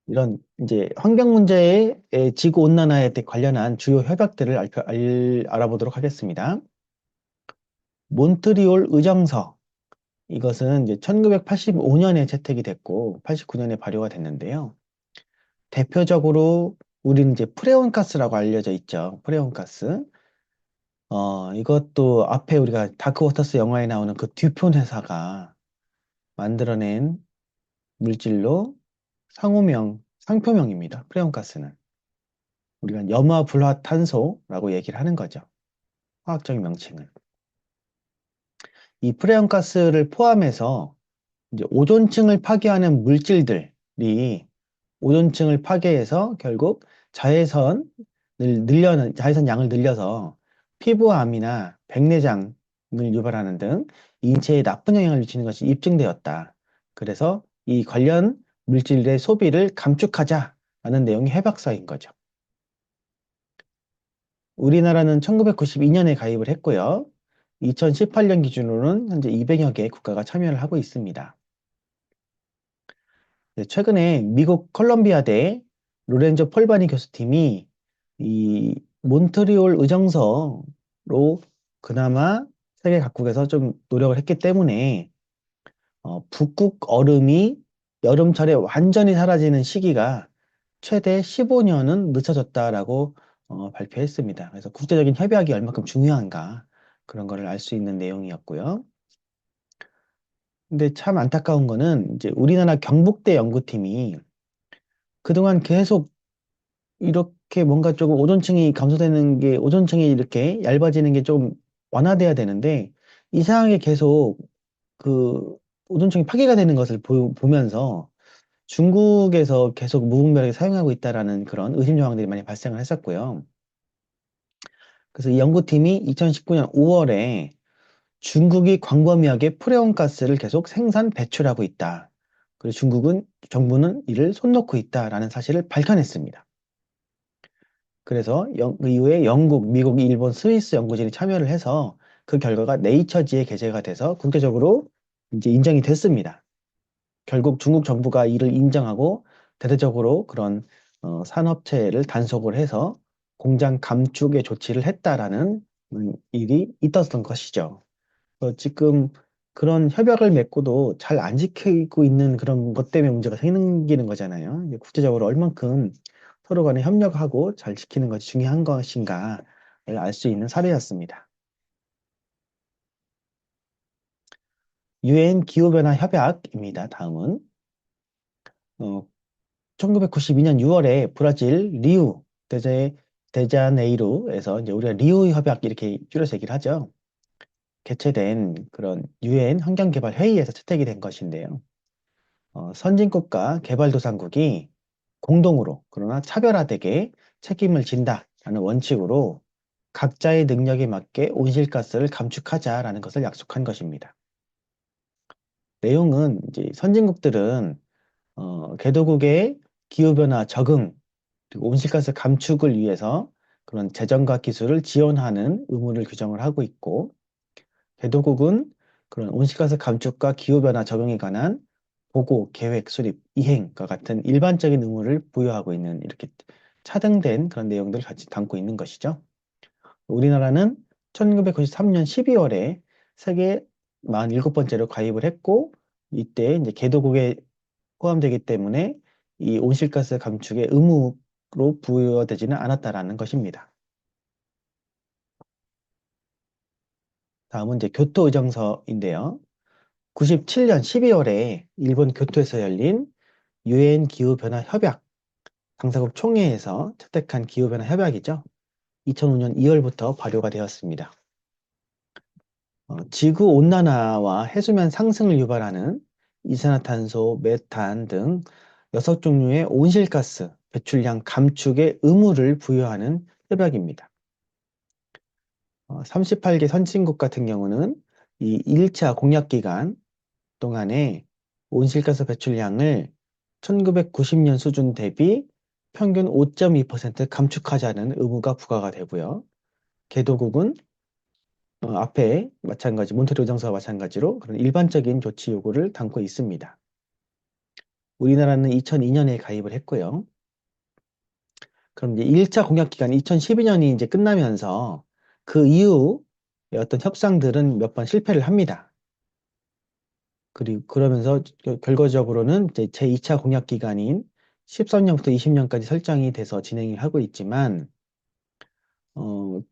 이런 이제 환경 문제의 지구 온난화에 관련한 주요 협약들을 알아보도록 하겠습니다. 몬트리올 의정서. 이것은 이제 1985년에 채택이 됐고 89년에 발효가 됐는데요. 대표적으로 우리는 이제 프레온가스라고 알려져 있죠. 프레온가스. 이것도 앞에 우리가 다크워터스 영화에 나오는 그 듀폰 회사가 만들어낸 물질로 상표명입니다. 프레온가스는. 우리가 염화불화탄소라고 얘기를 하는 거죠. 화학적인 명칭은. 이 프레온가스를 포함해서 이제 오존층을 파괴하는 물질들이 오존층을 파괴해서 결국 자외선 양을 늘려서 피부암이나 백내장을 유발하는 등 인체에 나쁜 영향을 미치는 것이 입증되었다. 그래서 이 관련 물질의 소비를 감축하자라는 내용의 협약서인 거죠. 우리나라는 1992년에 가입을 했고요. 2018년 기준으로는 현재 200여 개 국가가 참여를 하고 있습니다. 최근에 미국 컬럼비아대 로렌조 폴바니 교수팀이 이 몬트리올 의정서로 그나마 세계 각국에서 좀 노력을 했기 때문에 북극 얼음이 여름철에 완전히 사라지는 시기가 최대 15년은 늦춰졌다라고 발표했습니다. 그래서 국제적인 협약이 얼마큼 중요한가 그런 거를 알 수 있는 내용이었고요. 근데 참 안타까운 거는 이제 우리나라 경북대 연구팀이 그동안 계속 이렇게 뭔가 조금 오존층이 감소되는 게, 오존층이 이렇게 얇아지는 게 좀 완화돼야 되는데, 이상하게 계속 그 오존층이 파괴가 되는 것을 보면서 중국에서 계속 무분별하게 사용하고 있다라는 그런 의심 조항들이 많이 발생을 했었고요. 그래서 이 연구팀이 2019년 5월에 중국이 광범위하게 프레온 가스를 계속 생산 배출하고 있다. 그리고 정부는 이를 손 놓고 있다라는 사실을 밝혀냈습니다. 그래서 그 이후에 영국, 미국, 일본, 스위스 연구진이 참여를 해서 그 결과가 네이처지에 게재가 돼서 국제적으로 이제 인정이 됐습니다. 결국 중국 정부가 이를 인정하고 대대적으로 그런 산업체를 단속을 해서 공장 감축의 조치를 했다라는 일이 있었던 것이죠. 지금 그런 협약을 맺고도 잘 안 지키고 있는 그런 것 때문에 문제가 생기는 거잖아요. 이제 국제적으로 얼만큼 서로 간에 협력하고 잘 지키는 것이 중요한 것인가를 알 수 있는 사례였습니다. 유엔 기후변화 협약입니다. 다음은 1992년 6월에 브라질 리우 데자네이루에서 이제 우리가 리우 협약 이렇게 줄여서 얘기를 하죠. 개최된 그런 유엔 환경개발 회의에서 채택이 된 것인데요. 선진국과 개발도상국이 공동으로 그러나 차별화되게 책임을 진다라는 원칙으로 각자의 능력에 맞게 온실가스를 감축하자라는 것을 약속한 것입니다. 내용은 이제 선진국들은 개도국의 기후변화 적응 그리고 온실가스 감축을 위해서 그런 재정과 기술을 지원하는 의무를 규정을 하고 있고 개도국은 그런 온실가스 감축과 기후변화 적응에 관한 보고, 계획, 수립, 이행과 같은 일반적인 의무를 부여하고 있는 이렇게 차등된 그런 내용들을 같이 담고 있는 것이죠. 우리나라는 1993년 12월에 세계 47번째로 가입을 했고 이때 이제 개도국에 포함되기 때문에 이 온실가스 감축의 의무로 부여되지는 않았다라는 것입니다. 다음은 이제 교토의정서인데요. 97년 12월에 일본 교토에서 열린 유엔 기후변화 협약 당사국 총회에서 채택한 기후변화 협약이죠. 2005년 2월부터 발효가 되었습니다. 지구 온난화와 해수면 상승을 유발하는 이산화탄소, 메탄 등 6종류의 온실가스 배출량 감축의 의무를 부여하는 협약입니다. 38개 선진국 같은 경우는 이 1차 공약 기간 동안에 온실가스 배출량을 1990년 수준 대비 평균 5.2% 감축하자는 의무가 부과가 되고요. 개도국은 앞에 마찬가지 몬트리올 정서와 마찬가지로 그런 일반적인 조치 요구를 담고 있습니다. 우리나라는 2002년에 가입을 했고요. 그럼 이제 1차 공약 기간 2012년이 이제 끝나면서 그 이후 어떤 협상들은 몇 번 실패를 합니다. 그리고 그러면서 결과적으로는 이제 제2차 공약 기간인 13년부터 20년까지 설정이 돼서 진행을 하고 있지만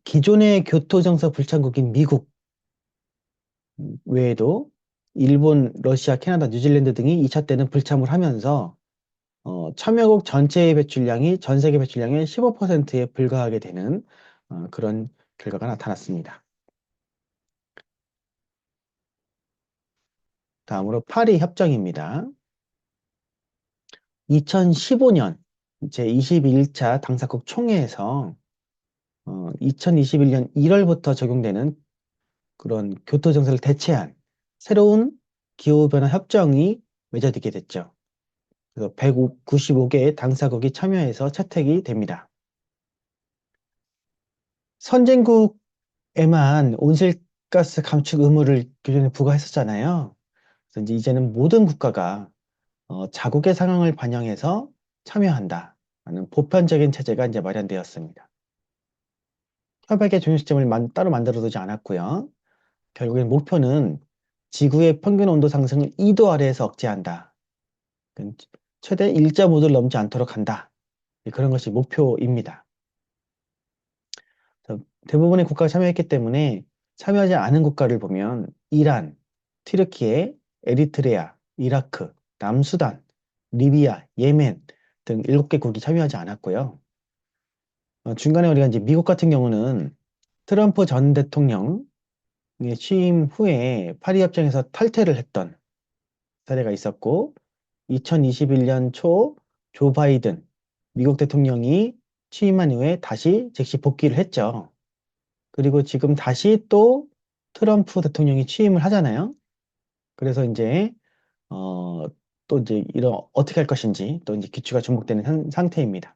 기존의 교토정서 불창국인 미국 외에도 일본, 러시아, 캐나다, 뉴질랜드 등이 2차 때는 불참을 하면서 참여국 전체의 배출량이 전 세계 배출량의 15%에 불과하게 되는 그런 결과가 나타났습니다. 다음으로 파리 협정입니다. 2015년 제21차 당사국 총회에서 2021년 1월부터 적용되는 그런 교토 정책을 대체한 새로운 기후변화 협정이 맺어지게 됐죠. 그래서 195개의 당사국이 참여해서 채택이 됩니다. 선진국에만 온실가스 감축 의무를 기존에 부과했었잖아요. 그래서 이제 이제는 모든 국가가 자국의 상황을 반영해서 참여한다 라는 보편적인 체제가 이제 마련되었습니다. 협약의 종료 시점을 따로 만들어두지 않았고요. 결국엔 목표는 지구의 평균 온도 상승을 2도 아래에서 억제한다. 최대 1.5도를 넘지 않도록 한다. 그런 것이 목표입니다. 대부분의 국가가 참여했기 때문에 참여하지 않은 국가를 보면 이란, 튀르키예, 에리트레아, 이라크, 남수단, 리비아, 예멘 등 7개국이 참여하지 않았고요. 중간에 우리가 이제 미국 같은 경우는 트럼프 전 대통령의 취임 후에 파리 협정에서 탈퇴를 했던 사례가 있었고 2021년 초 조 바이든 미국 대통령이 취임한 이후에 다시 즉시 복귀를 했죠. 그리고 지금 다시 또 트럼프 대통령이 취임을 하잖아요. 그래서 이제 또 이제 이런 어떻게 할 것인지 또 이제 기추가 주목되는 상태입니다.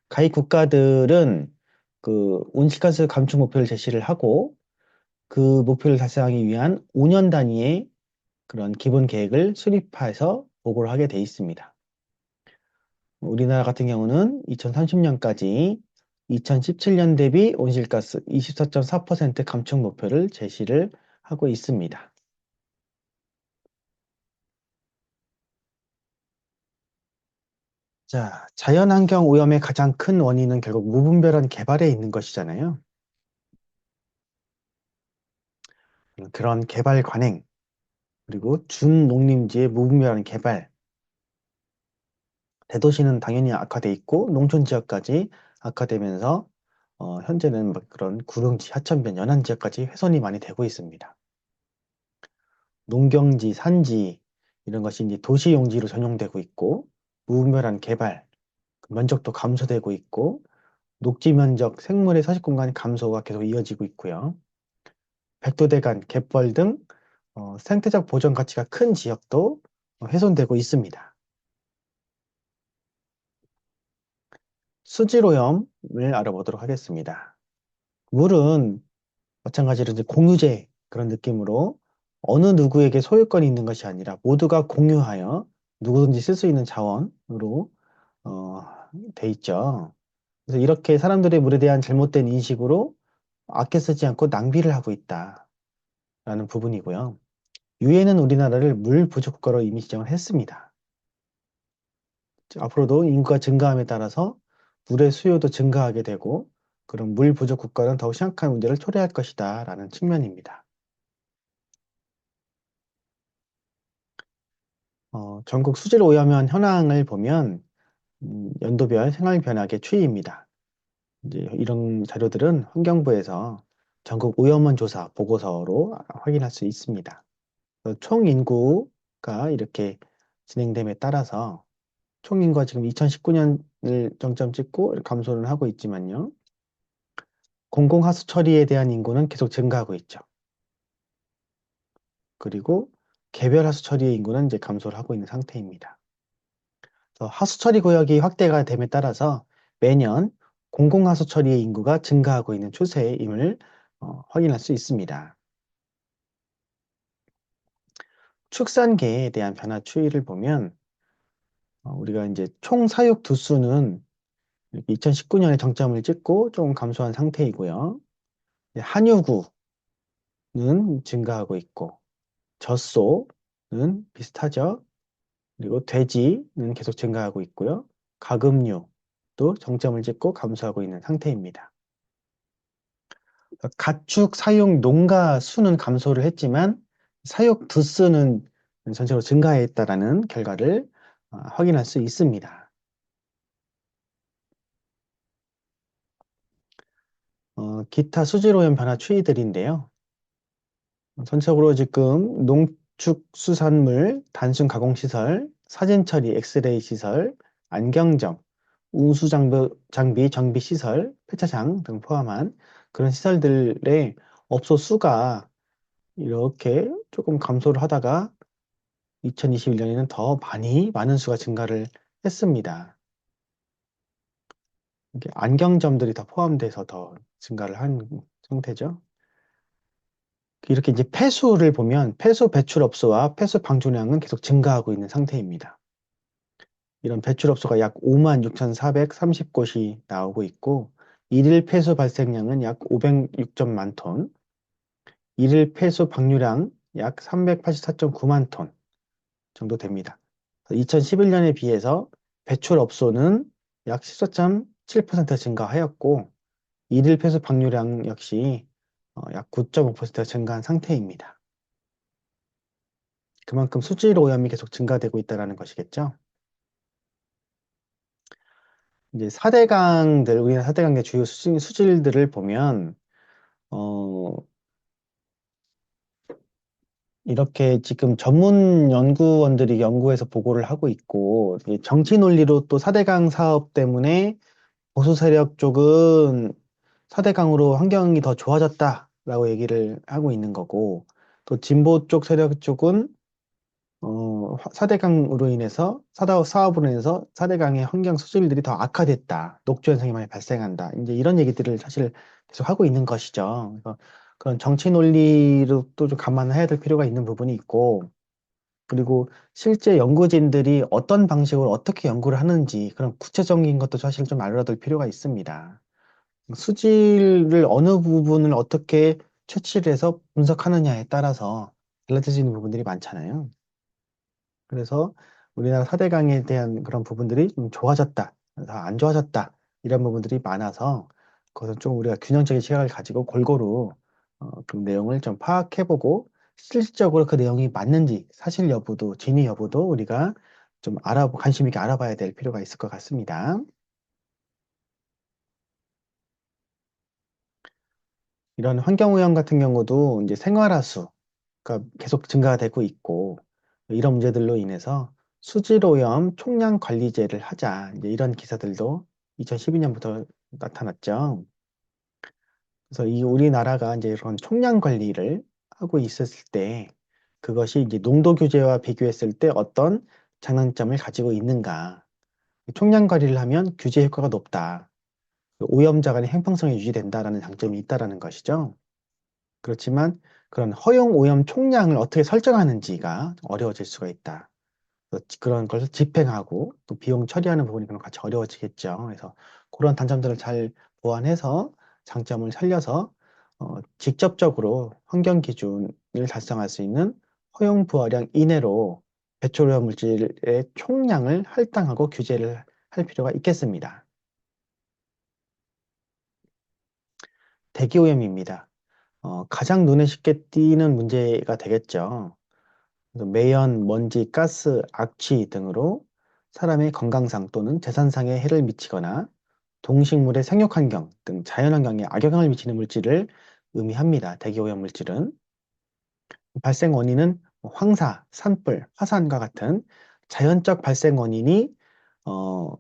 가입 국가들은 그 온실가스 감축 목표를 제시를 하고 그 목표를 달성하기 위한 5년 단위의 그런 기본 계획을 수립해서 보고를 하게 돼 있습니다. 우리나라 같은 경우는 2030년까지 2017년 대비 온실가스 24.4% 감축 목표를 제시를 하고 있습니다. 자, 자연환경 오염의 가장 큰 원인은 결국 무분별한 개발에 있는 것이잖아요. 그런 개발 관행, 그리고 준농림지의 무분별한 개발, 대도시는 당연히 악화돼 있고 농촌 지역까지 악화되면서 현재는 막 그런 구릉지, 하천변, 연안 지역까지 훼손이 많이 되고 있습니다. 농경지, 산지 이런 것이 이제 도시 용지로 전용되고 있고 무분별한 개발, 그 면적도 감소되고 있고 녹지 면적, 생물의 서식 공간 감소가 계속 이어지고 있고요. 백두대간, 갯벌 등 생태적 보존 가치가 큰 지역도 훼손되고 있습니다. 수질오염을 알아보도록 하겠습니다. 물은 마찬가지로 이제 공유제 그런 느낌으로 어느 누구에게 소유권이 있는 것이 아니라 모두가 공유하여 누구든지 쓸 수 있는 자원으로 어, 돼 있죠. 그래서 이렇게 사람들의 물에 대한 잘못된 인식으로 아껴 쓰지 않고 낭비를 하고 있다라는 부분이고요. 유엔은 우리나라를 물 부족 국가로 이미 지정을 했습니다. 앞으로도 인구가 증가함에 따라서 물의 수요도 증가하게 되고 그런 물 부족 국가는 더욱 심각한 문제를 초래할 것이다 라는 측면입니다. 전국 수질 오염연 현황을 보면 연도별 생활 변화의 추이입니다. 이제 이런 자료들은 환경부에서 전국 오염원 조사 보고서로 확인할 수 있습니다. 총 인구가 이렇게 진행됨에 따라서 총 인구가 지금 2019년을 정점 찍고 감소를 하고 있지만요. 공공하수 처리에 대한 인구는 계속 증가하고 있죠. 그리고 개별 하수 처리의 인구는 이제 감소를 하고 있는 상태입니다. 그래서 하수처리 구역이 확대가 됨에 따라서 매년 공공하수처리의 인구가 증가하고 있는 추세임을 확인할 수 있습니다. 축산계에 대한 변화 추이를 보면 우리가 이제 총 사육 두수는 2019년에 정점을 찍고 조금 감소한 상태이고요. 한유구는 증가하고 있고 젖소는 비슷하죠. 그리고 돼지는 계속 증가하고 있고요. 가금류도 정점을 찍고 감소하고 있는 상태입니다. 가축 사육 농가 수는 감소를 했지만 사육 두수는 전체적으로 증가했다라는 결과를 확인할 수 있습니다. 기타 수질오염 변화 추이들인데요. 전체적으로 지금 농축수산물 단순 가공시설, 사진처리 엑스레이 시설, 안경점, 운수장비 정비 시설, 폐차장 등 포함한 그런 시설들의 업소 수가 이렇게 조금 감소를 하다가 2021년에는 더 많은 수가 증가를 했습니다. 이렇게 안경점들이 더 포함돼서 더 증가를 한 상태죠. 이렇게 이제 폐수를 보면 폐수 배출업소와 폐수 방출량은 계속 증가하고 있는 상태입니다. 이런 배출업소가 약 56,430곳이 나오고 있고 일일 폐수 발생량은 약 506만 톤, 일일 폐수 방류량 약 384.9만 톤 정도 됩니다. 2011년에 비해서 배출업소는 약 14.7% 증가하였고 일일 폐수 방류량 역시 약 9.5% 증가한 상태입니다. 그만큼 수질 오염이 계속 증가되고 있다는 것이겠죠. 이제 4대강들, 우리나라 4대강의 주요 수질들을 보면, 어, 이렇게 지금 전문 연구원들이 연구해서 보고를 하고 있고, 정치 논리로 또 4대강 사업 때문에 보수 세력 쪽은 4대강으로 환경이 더 좋아졌다라고 얘기를 하고 있는 거고, 또 진보 쪽 세력 쪽은 4대강으로 인해서, 사업으로 인해서 4대강의 환경 수질들이 더 악화됐다. 녹조 현상이 많이 발생한다. 이제 이런 얘기들을 사실 계속 하고 있는 것이죠. 그래서 그런 정치 논리로 또 좀 감안해야 될 필요가 있는 부분이 있고, 그리고 실제 연구진들이 어떤 방식으로 어떻게 연구를 하는지 그런 구체적인 것도 사실 좀 알아둘 필요가 있습니다. 수질을 어느 부분을 어떻게 채취를 해서 분석하느냐에 따라서 달라지는 부분들이 많잖아요. 그래서 우리나라 4대강에 대한 그런 부분들이 좀 좋아졌다, 안 좋아졌다, 이런 부분들이 많아서 그것은 좀 우리가 균형적인 시각을 가지고 골고루 그 내용을 좀 파악해보고 실질적으로 그 내용이 맞는지 사실 여부도 진위 여부도 우리가 좀 관심 있게 알아봐야 될 필요가 있을 것 같습니다. 이런 환경오염 같은 경우도 이제 생활하수가 계속 증가가 되고 있고 이런 문제들로 인해서 수질오염 총량 관리제를 하자 이제 이런 기사들도 2012년부터 나타났죠. 그래서 이 우리나라가 이제 이런 총량 관리를 하고 있었을 때 그것이 이제 농도 규제와 비교했을 때 어떤 장단점을 가지고 있는가? 총량 관리를 하면 규제 효과가 높다. 오염자 간의 행방성이 유지된다라는 장점이 있다라는 것이죠. 그렇지만 그런 허용 오염 총량을 어떻게 설정하는지가 어려워질 수가 있다. 그런 것을 집행하고 또 비용 처리하는 부분이 그럼 같이 어려워지겠죠. 그래서 그런 단점들을 잘 보완해서 장점을 살려서 직접적으로 환경 기준을 달성할 수 있는 허용 부하량 이내로 배출오염 물질의 총량을 할당하고 규제를 할 필요가 있겠습니다. 대기오염입니다. 가장 눈에 쉽게 띄는 문제가 되겠죠. 그래서 매연, 먼지, 가스, 악취 등으로 사람의 건강상 또는 재산상에 해를 미치거나 동식물의 생육환경 등 자연환경에 악영향을 미치는 물질을 의미합니다. 대기오염 물질은. 발생 원인은 뭐 황사, 산불, 화산과 같은 자연적 발생 원인이 어,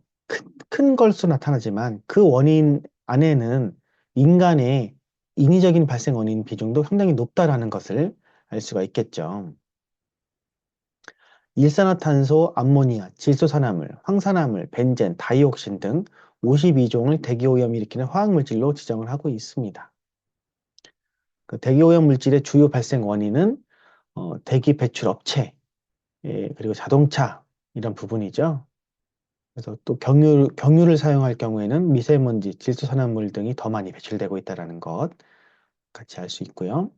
큰 걸수 나타나지만 그 원인 안에는 인간의 인위적인 발생 원인 비중도 상당히 높다라는 것을 알 수가 있겠죠. 일산화탄소, 암모니아, 질소산화물, 황산화물, 벤젠, 다이옥신 등 52종을 대기오염을 일으키는 화학물질로 지정을 하고 있습니다. 그 대기오염 물질의 주요 발생 원인은 대기 배출 업체, 예, 그리고 자동차 이런 부분이죠. 그래서 또 경유를 사용할 경우에는 미세먼지, 질소산화물 등이 더 많이 배출되고 있다는 것 같이 알 수 있고요.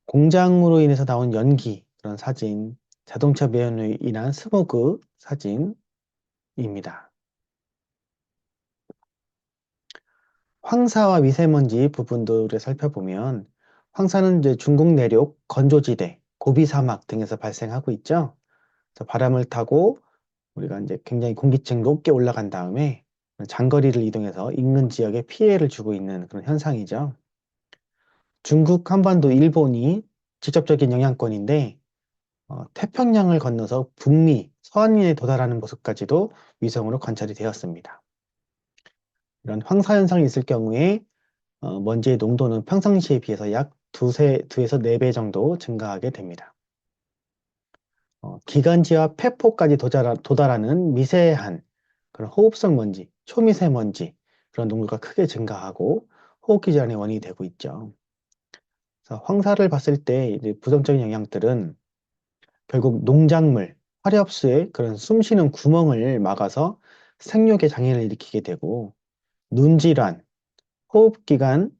공장으로 인해서 나온 연기, 그런 사진, 자동차 매연으로 인한 스모그 사진입니다. 황사와 미세먼지 부분들을 살펴보면 황사는 이제 중국 내륙 건조지대, 고비 사막 등에서 발생하고 있죠. 그래서 바람을 타고 우리가 이제 굉장히 공기층 높게 올라간 다음에 장거리를 이동해서 인근 지역에 피해를 주고 있는 그런 현상이죠. 중국 한반도 일본이 직접적인 영향권인데 태평양을 건너서 북미, 서한인에 도달하는 모습까지도 위성으로 관찰이 되었습니다. 이런 황사 현상이 있을 경우에 먼지의 농도는 평상시에 비해서 약 두에서 4배 정도 증가하게 됩니다. 기관지와 폐포까지 도달하는 미세한 그런 호흡성 먼지, 초미세먼지 그런 농도가 크게 증가하고 호흡기 질환의 원인이 되고 있죠. 그래서 황사를 봤을 때 이제 부정적인 영향들은 결국 농작물, 화렵수의 그런 숨쉬는 구멍을 막아서 생육의 장애를 일으키게 되고 눈질환, 호흡기관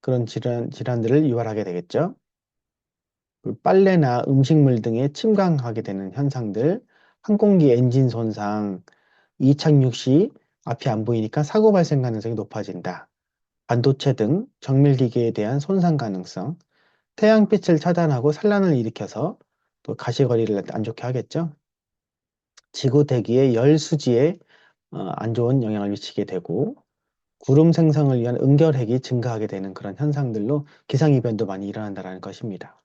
그런 질환들을 유발하게 되겠죠. 빨래나 음식물 등에 침강하게 되는 현상들, 항공기 엔진 손상, 이착륙 시 앞이 안 보이니까 사고 발생 가능성이 높아진다. 반도체 등 정밀기계에 대한 손상 가능성, 태양빛을 차단하고 산란을 일으켜서 또 가시거리를 안 좋게 하겠죠. 지구 대기의 열 수지에 안 좋은 영향을 미치게 되고 구름 생성을 위한 응결핵이 증가하게 되는 그런 현상들로 기상이변도 많이 일어난다는 것입니다.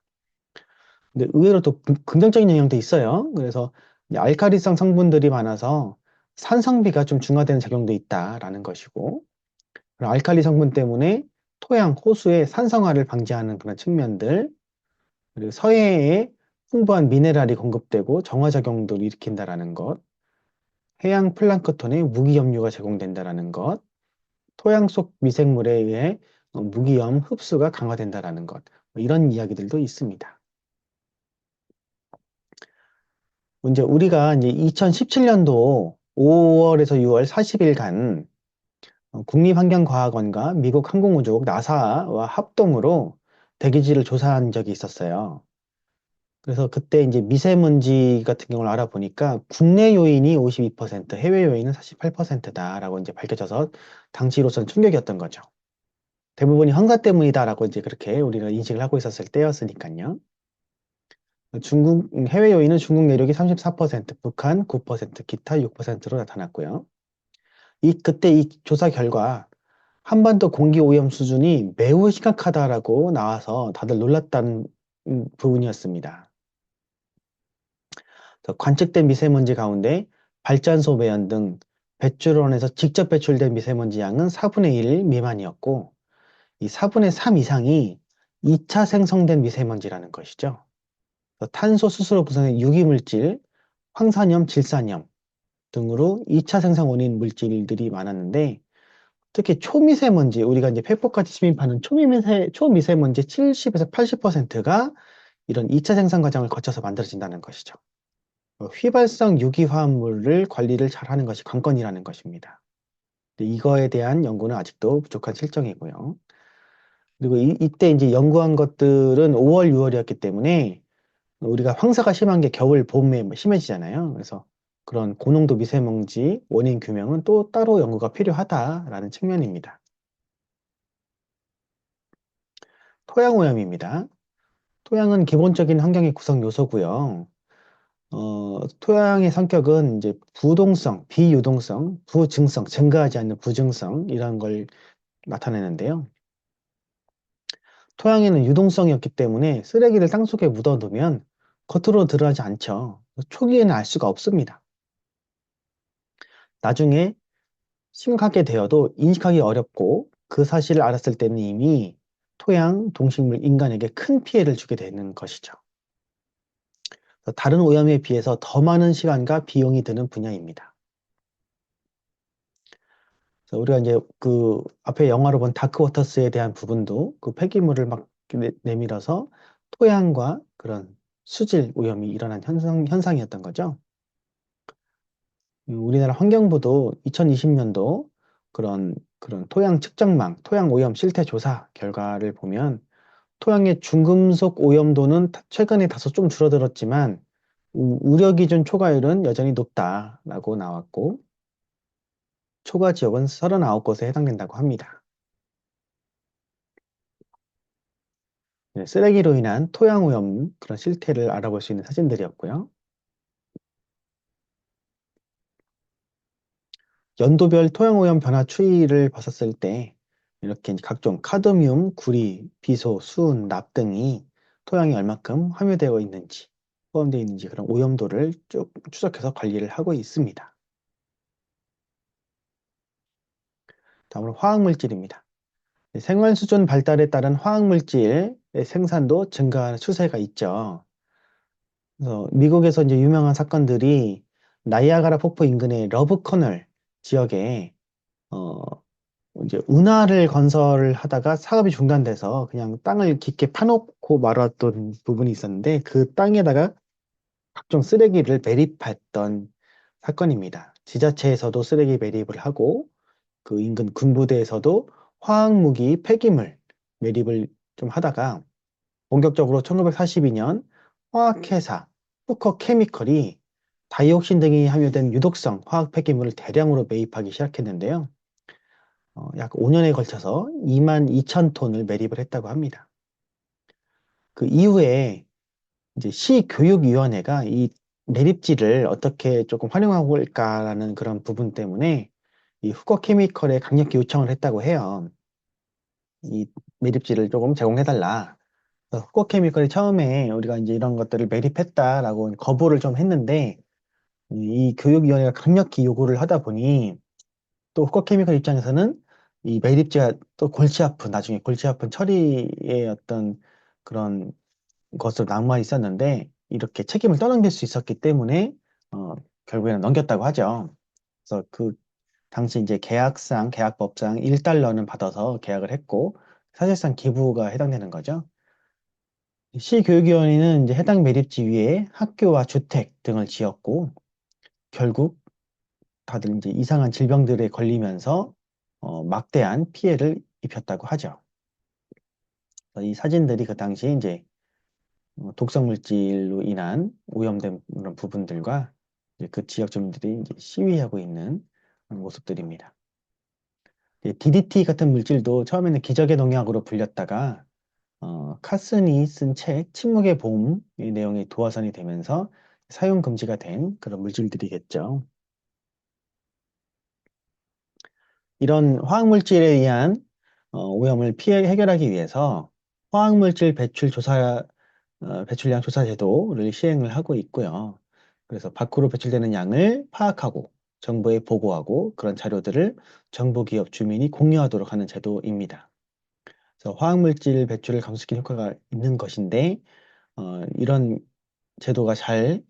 근데 의외로 또 긍정적인 영향도 있어요. 그래서 알카리성 성분들이 많아서 산성비가 좀 중화되는 작용도 있다라는 것이고 알칼리 성분 때문에 토양, 호수의 산성화를 방지하는 그런 측면들 그리고 서해에 풍부한 미네랄이 공급되고 정화작용도 일으킨다라는 것 해양 플랑크톤에 무기염류가 제공된다라는 것 토양 속 미생물에 의해 무기염 흡수가 강화된다라는 것 이런 이야기들도 있습니다. 이제 우리가 이제 2017년도 5월에서 6월 40일간 국립환경과학원과 미국 항공우주국 나사와 합동으로 대기질을 조사한 적이 있었어요. 그래서 그때 이제 미세먼지 같은 경우를 알아보니까 국내 요인이 52%, 해외 요인은 48%다라고 이제 밝혀져서 당시로서는 충격이었던 거죠. 대부분이 황사 때문이다라고 이제 그렇게 우리가 인식을 하고 있었을 때였으니까요. 해외 요인은 중국 내륙이 34%, 북한 9%, 기타 6%로 나타났고요. 그때 이 조사 결과 한반도 공기 오염 수준이 매우 심각하다라고 나와서 다들 놀랐다는 부분이었습니다. 관측된 미세먼지 가운데 발전소 매연 등 배출원에서 직접 배출된 미세먼지 양은 4분의 1 미만이었고 이 4분의 3 이상이 2차 생성된 미세먼지라는 것이죠. 탄소 스스로 분산된 유기물질, 황산염, 질산염 등으로 2차 생성 원인 물질들이 많았는데 특히 초미세먼지, 우리가 이제 폐포까지 침입하는 초미세먼지 70에서 80%가 이런 2차 생산 과정을 거쳐서 만들어진다는 것이죠. 휘발성 유기화합물을 관리를 잘 하는 것이 관건이라는 것입니다. 이거에 대한 연구는 아직도 부족한 실정이고요. 그리고 이때 이제 연구한 것들은 5월, 6월이었기 때문에 우리가 황사가 심한 게 겨울, 봄에 심해지잖아요. 그래서 그런 고농도 미세먼지 원인 규명은 또 따로 연구가 필요하다라는 측면입니다. 토양 오염입니다. 토양은 기본적인 환경의 구성 요소고요. 토양의 성격은 이제 부동성, 비유동성, 부증성, 증가하지 않는 부증성 이런 걸 나타내는데요. 토양에는 유동성이 없기 때문에 쓰레기를 땅속에 묻어두면 겉으로 드러나지 않죠. 초기에는 알 수가 없습니다. 나중에 심각하게 되어도 인식하기 어렵고 그 사실을 알았을 때는 이미 토양, 동식물, 인간에게 큰 피해를 주게 되는 것이죠. 다른 오염에 비해서 더 많은 시간과 비용이 드는 분야입니다. 그래서 우리가 이제 그 앞에 영화로 본 다크워터스에 대한 부분도 그 폐기물을 막 내밀어서 토양과 그런 수질 오염이 일어난 현상이었던 거죠. 우리나라 환경부도 2020년도 그런 토양 측정망, 토양 오염 실태 조사 결과를 보면 토양의 중금속 오염도는 최근에 다소 좀 줄어들었지만 우려 기준 초과율은 여전히 높다라고 나왔고 초과 지역은 39곳에 해당된다고 합니다. 네, 쓰레기로 인한 토양 오염 그런 실태를 알아볼 수 있는 사진들이었고요. 연도별 토양 오염 변화 추이를 봤었을 때 이렇게 이제 각종 카드뮴, 구리, 비소, 수은, 납 등이 토양에 얼마큼 함유되어 있는지 포함되어 있는지 그런 오염도를 쭉 추적해서 관리를 하고 있습니다. 다음으로 화학물질입니다. 생활 수준 발달에 따른 화학물질의 생산도 증가하는 추세가 있죠. 그래서 미국에서 이제 유명한 사건들이 나이아가라 폭포 인근의 러브 커널 지역에 어, 이제 운하를 건설을 하다가 사업이 중단돼서 그냥 땅을 깊게 파놓고 말았던 부분이 있었는데 그 땅에다가 각종 쓰레기를 매립했던 사건입니다. 지자체에서도 쓰레기 매립을 하고 그 인근 군부대에서도 화학무기 폐기물 매립을 좀 하다가 본격적으로 1942년 화학회사 후커케미컬이 다이옥신 등이 함유된 유독성 화학 폐기물을 대량으로 매입하기 시작했는데요. 약 5년에 걸쳐서 2만 2천 톤을 매립을 했다고 합니다. 그 이후에 이제 시교육위원회가 이 매립지를 어떻게 조금 활용하고 올까라는 그런 부분 때문에 이 후커케미컬에 강력히 요청을 했다고 해요. 이 매립지를 조금 제공해달라. 후커케미컬이 처음에 우리가 이제 이런 것들을 매립했다라고 거부를 좀 했는데 이 교육위원회가 강력히 요구를 하다 보니 또 후커케미컬 입장에서는 이 매립지가 또 골치 아픈 나중에 골치 아픈 처리의 어떤 그런 것으로 남아 있었는데 이렇게 책임을 떠넘길 수 있었기 때문에 어, 결국에는 넘겼다고 하죠. 그래서 그 당시 이제 계약법상 1달러는 받아서 계약을 했고 사실상 기부가 해당되는 거죠. 시교육위원회는 이제 해당 매립지 위에 학교와 주택 등을 지었고 결국 다들 이제 이상한 질병들에 걸리면서 막대한 피해를 입혔다고 하죠. 이 사진들이 그 당시에 이제 독성 물질로 인한 오염된 그런 부분들과 이제 그 지역 주민들이 이제 시위하고 있는 그런 모습들입니다. DDT 같은 물질도 처음에는 기적의 농약으로 불렸다가 카슨이 쓴 책 침묵의 봄의 내용이 도화선이 되면서 사용 금지가 된 그런 물질들이겠죠. 이런 화학물질에 의한 오염을 피해 해결하기 위해서 화학물질 배출량 조사 제도를 시행을 하고 있고요. 그래서 밖으로 배출되는 양을 파악하고 정부에 보고하고 그런 자료들을 정부 기업 주민이 공유하도록 하는 제도입니다. 그래서 화학물질 배출을 감소시키는 효과가 있는 것인데 이런 제도가 잘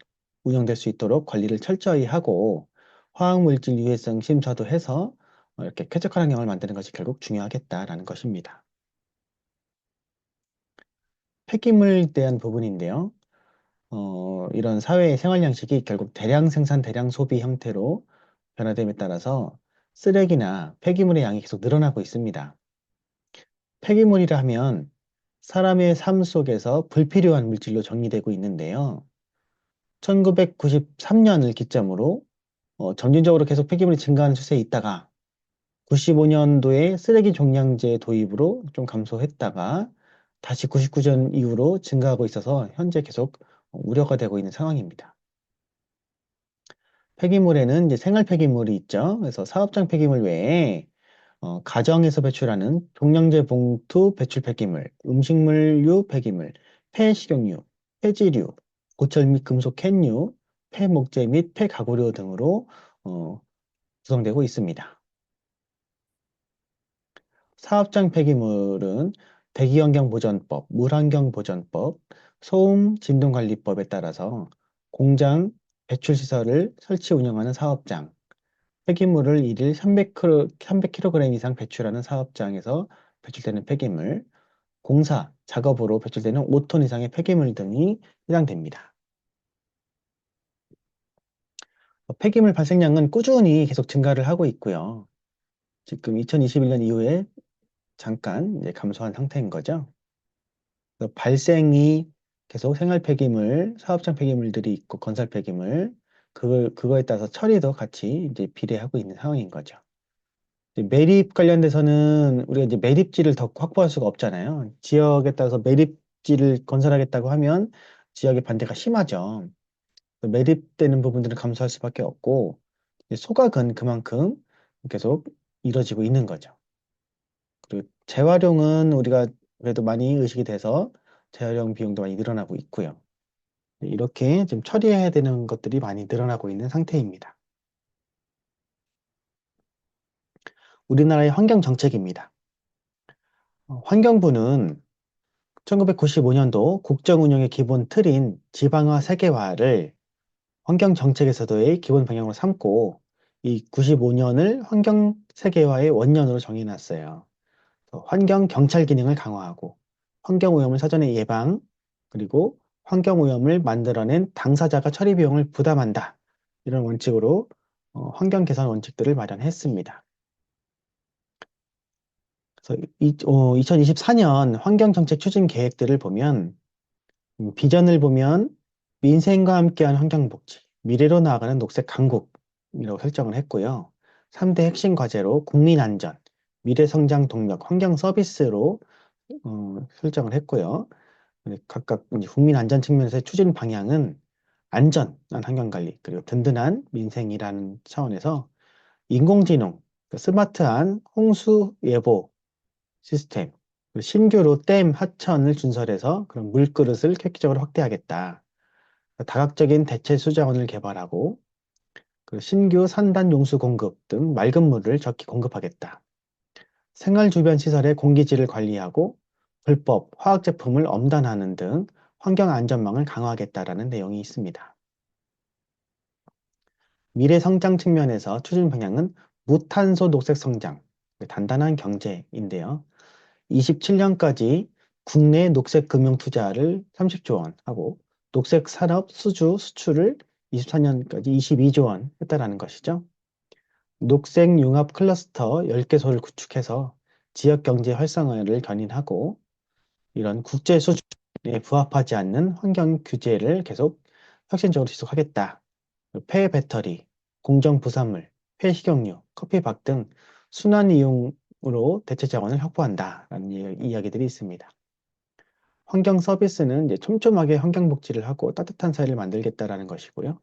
운영될 수 있도록 관리를 철저히 하고 화학물질 유해성 심사도 해서 이렇게 쾌적한 환경을 만드는 것이 결국 중요하겠다라는 것입니다. 폐기물에 대한 부분인데요. 이런 사회의 생활 양식이 결국 대량 생산, 대량 소비 형태로 변화됨에 따라서 쓰레기나 폐기물의 양이 계속 늘어나고 있습니다. 폐기물이라 하면 사람의 삶 속에서 불필요한 물질로 정의되고 있는데요. 1993년을 기점으로 점진적으로 계속 폐기물이 증가하는 추세에 있다가 95년도에 쓰레기 종량제 도입으로 좀 감소했다가 다시 99년 이후로 증가하고 있어서 현재 계속 우려가 되고 있는 상황입니다. 폐기물에는 이제 생활 폐기물이 있죠. 그래서 사업장 폐기물 외에 가정에서 배출하는 종량제 봉투 배출 폐기물, 음식물류 폐기물, 폐식용유, 폐지류, 고철 및 금속 캔류, 폐목재 및 폐가구류 등으로 구성되고 있습니다. 사업장 폐기물은 대기환경보전법, 물환경보전법, 소음 진동관리법에 따라서 공장, 배출시설을 설치 운영하는 사업장, 폐기물을 일일 300kg 이상 배출하는 사업장에서 배출되는 폐기물, 공사, 작업으로 배출되는 5톤 이상의 폐기물 등이 해당됩니다. 폐기물 발생량은 꾸준히 계속 증가를 하고 있고요. 지금 2021년 이후에 잠깐 이제 감소한 상태인 거죠. 그래서 발생이 계속 생활 폐기물, 사업장 폐기물들이 있고 건설 폐기물, 그거에 따라서 처리도 같이 이제 비례하고 있는 상황인 거죠. 이제 매립 관련돼서는 우리가 이제 매립지를 더 확보할 수가 없잖아요. 지역에 따라서 매립지를 건설하겠다고 하면 지역의 반대가 심하죠. 매립되는 부분들은 감소할 수밖에 없고, 이제 소각은 그만큼 계속 이루어지고 있는 거죠. 그리고 재활용은 우리가 그래도 많이 의식이 돼서 재활용 비용도 많이 늘어나고 있고요. 이렇게 지금 처리해야 되는 것들이 많이 늘어나고 있는 상태입니다. 우리나라의 환경 정책입니다. 환경부는 1995년도 국정 운영의 기본 틀인 지방화 세계화를 환경 정책에서도의 기본 방향으로 삼고 이 95년을 환경 세계화의 원년으로 정해놨어요. 환경 경찰 기능을 강화하고 환경 오염을 사전에 예방 그리고 환경 오염을 만들어낸 당사자가 처리 비용을 부담한다. 이런 원칙으로 환경 개선 원칙들을 마련했습니다. 그래서 2024년 환경 정책 추진 계획들을 보면 비전을 보면 민생과 함께한 환경복지, 미래로 나아가는 녹색 강국이라고 설정을 했고요. 3대 핵심 과제로 국민안전, 미래성장 동력, 환경 서비스로 설정을 했고요. 각각 이제 국민 안전 측면에서의 추진 방향은 안전한 환경 관리, 그리고 든든한 민생이라는 차원에서 인공지능, 그 스마트한 홍수 예보 시스템, 그리고 신규로 댐 하천을 준설해서 그런 물그릇을 획기적으로 확대하겠다. 다각적인 대체 수자원을 개발하고 그 신규 산단 용수 공급 등 맑은 물을 적기 공급하겠다. 생활 주변 시설의 공기질을 관리하고 불법 화학 제품을 엄단하는 등 환경 안전망을 강화하겠다라는 내용이 있습니다. 미래 성장 측면에서 추진 방향은 무탄소 녹색 성장, 단단한 경제인데요. 27년까지 국내 녹색 금융 투자를 30조 원 하고 녹색 산업 수주 수출을 24년까지 22조 원 했다라는 것이죠. 녹색 융합 클러스터 10개소를 구축해서 지역 경제 활성화를 견인하고 이런 국제 수준에 부합하지 않는 환경 규제를 계속 혁신적으로 지속하겠다. 폐 배터리, 공정 부산물, 폐식용유, 커피박 등 순환 이용으로 대체 자원을 확보한다라는 이야기들이 있습니다. 환경 서비스는 이제 촘촘하게 환경 복지를 하고 따뜻한 사회를 만들겠다라는 것이고요.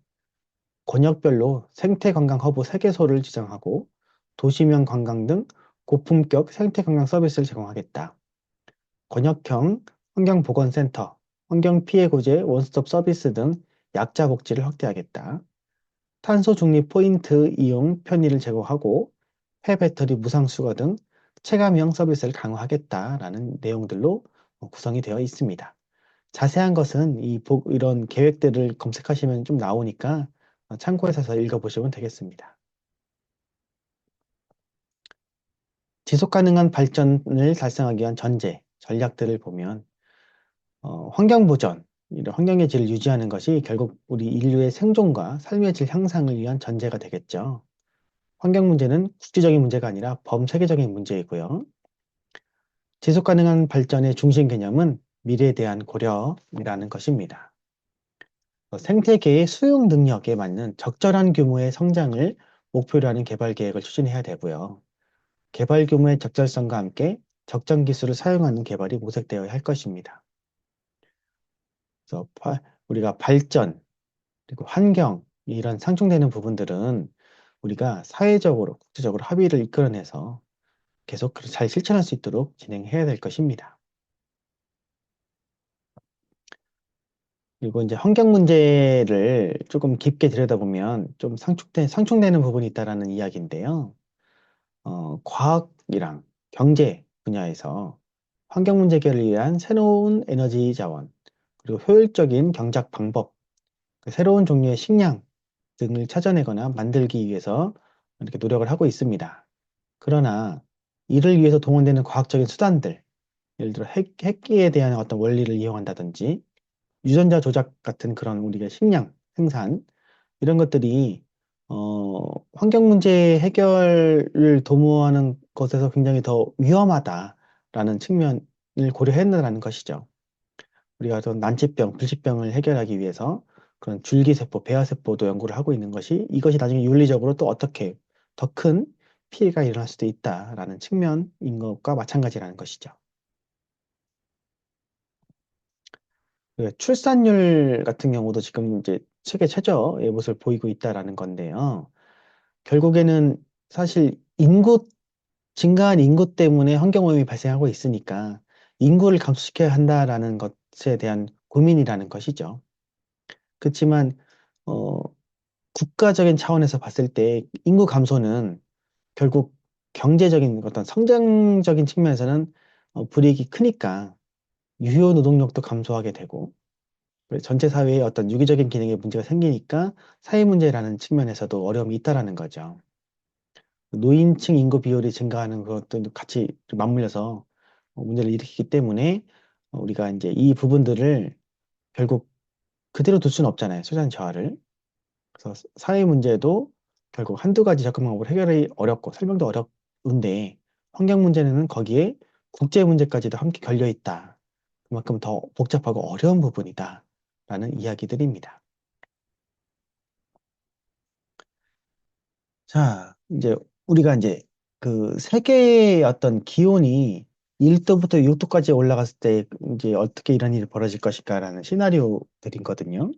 권역별로 생태 관광 허브 3개소를 지정하고 도시명 관광 등 고품격 생태 관광 서비스를 제공하겠다. 권역형 환경보건센터, 환경피해구제 원스톱 서비스 등 약자 복지를 확대하겠다. 탄소 중립 포인트 이용 편의를 제공하고 폐배터리 무상 수거 등 체감형 서비스를 강화하겠다라는 내용들로 구성이 되어 있습니다. 자세한 것은 이런 계획들을 검색하시면 좀 나오니까 참고해서 읽어보시면 되겠습니다. 지속 가능한 발전을 달성하기 위한 전제, 전략들을 보면 환경 보전, 이런 환경의 질을 유지하는 것이 결국 우리 인류의 생존과 삶의 질 향상을 위한 전제가 되겠죠. 환경 문제는 국제적인 문제가 아니라 범세계적인 문제이고요. 지속 가능한 발전의 중심 개념은 미래에 대한 고려이라는 것입니다. 생태계의 수용 능력에 맞는 적절한 규모의 성장을 목표로 하는 개발 계획을 추진해야 되고요. 개발 규모의 적절성과 함께 적정 기술을 사용하는 개발이 모색되어야 할 것입니다. 그래서 우리가 발전, 그리고 환경, 이런 상충되는 부분들은 우리가 사회적으로, 국제적으로 합의를 이끌어내서 계속 잘 실천할 수 있도록 진행해야 될 것입니다. 그리고 이제 환경 문제를 조금 깊게 들여다보면 좀 상충되는 부분이 있다라는 이야기인데요. 과학이랑 경제 분야에서 환경 문제 해결을 위한 새로운 에너지 자원, 그리고 효율적인 경작 방법, 그 새로운 종류의 식량 등을 찾아내거나 만들기 위해서 이렇게 노력을 하고 있습니다. 그러나 이를 위해서 동원되는 과학적인 수단들, 예를 들어 핵기에 대한 어떤 원리를 이용한다든지 유전자 조작 같은 그런 우리가 식량 생산 이런 것들이 환경 문제 해결을 도모하는 것에서 굉장히 더 위험하다라는 측면을 고려해야 한다는 것이죠. 우리가 어떤 난치병, 불치병을 해결하기 위해서 그런 줄기세포, 배아세포도 연구를 하고 있는 것이 이것이 나중에 윤리적으로 또 어떻게 더 큰 피해가 일어날 수도 있다라는 측면인 것과 마찬가지라는 것이죠. 그 출산율 같은 경우도 지금 이제 세계 최저의 모습을 보이고 있다라는 건데요. 결국에는 사실 증가한 인구 때문에 환경오염이 발생하고 있으니까 인구를 감소시켜야 한다라는 것에 대한 고민이라는 것이죠. 그렇지만 어, 국가적인 차원에서 봤을 때 인구 감소는 결국 경제적인 어떤 성장적인 측면에서는 불이익이 크니까 유효 노동력도 감소하게 되고 그리고 전체 사회에 어떤 유기적인 기능에 문제가 생기니까 사회 문제라는 측면에서도 어려움이 있다라는 거죠. 노인층 인구 비율이 증가하는 것도 같이 맞물려서 문제를 일으키기 때문에 우리가 이제 이 부분들을 결국 그대로 둘 수는 없잖아요. 소장 저하를. 그래서 사회 문제도 결국 한두 가지 접근 방법으로 해결이 어렵고 설명도 어려운데 환경 문제는 거기에 국제 문제까지도 함께 걸려 있다. 그만큼 더 복잡하고 어려운 부분이다. 라는 이야기들입니다. 자, 이제 우리가 이제 그 세계의 어떤 기온이 1도부터 6도까지 올라갔을 때 이제 어떻게 이런 일이 벌어질 것일까라는 시나리오들이거든요.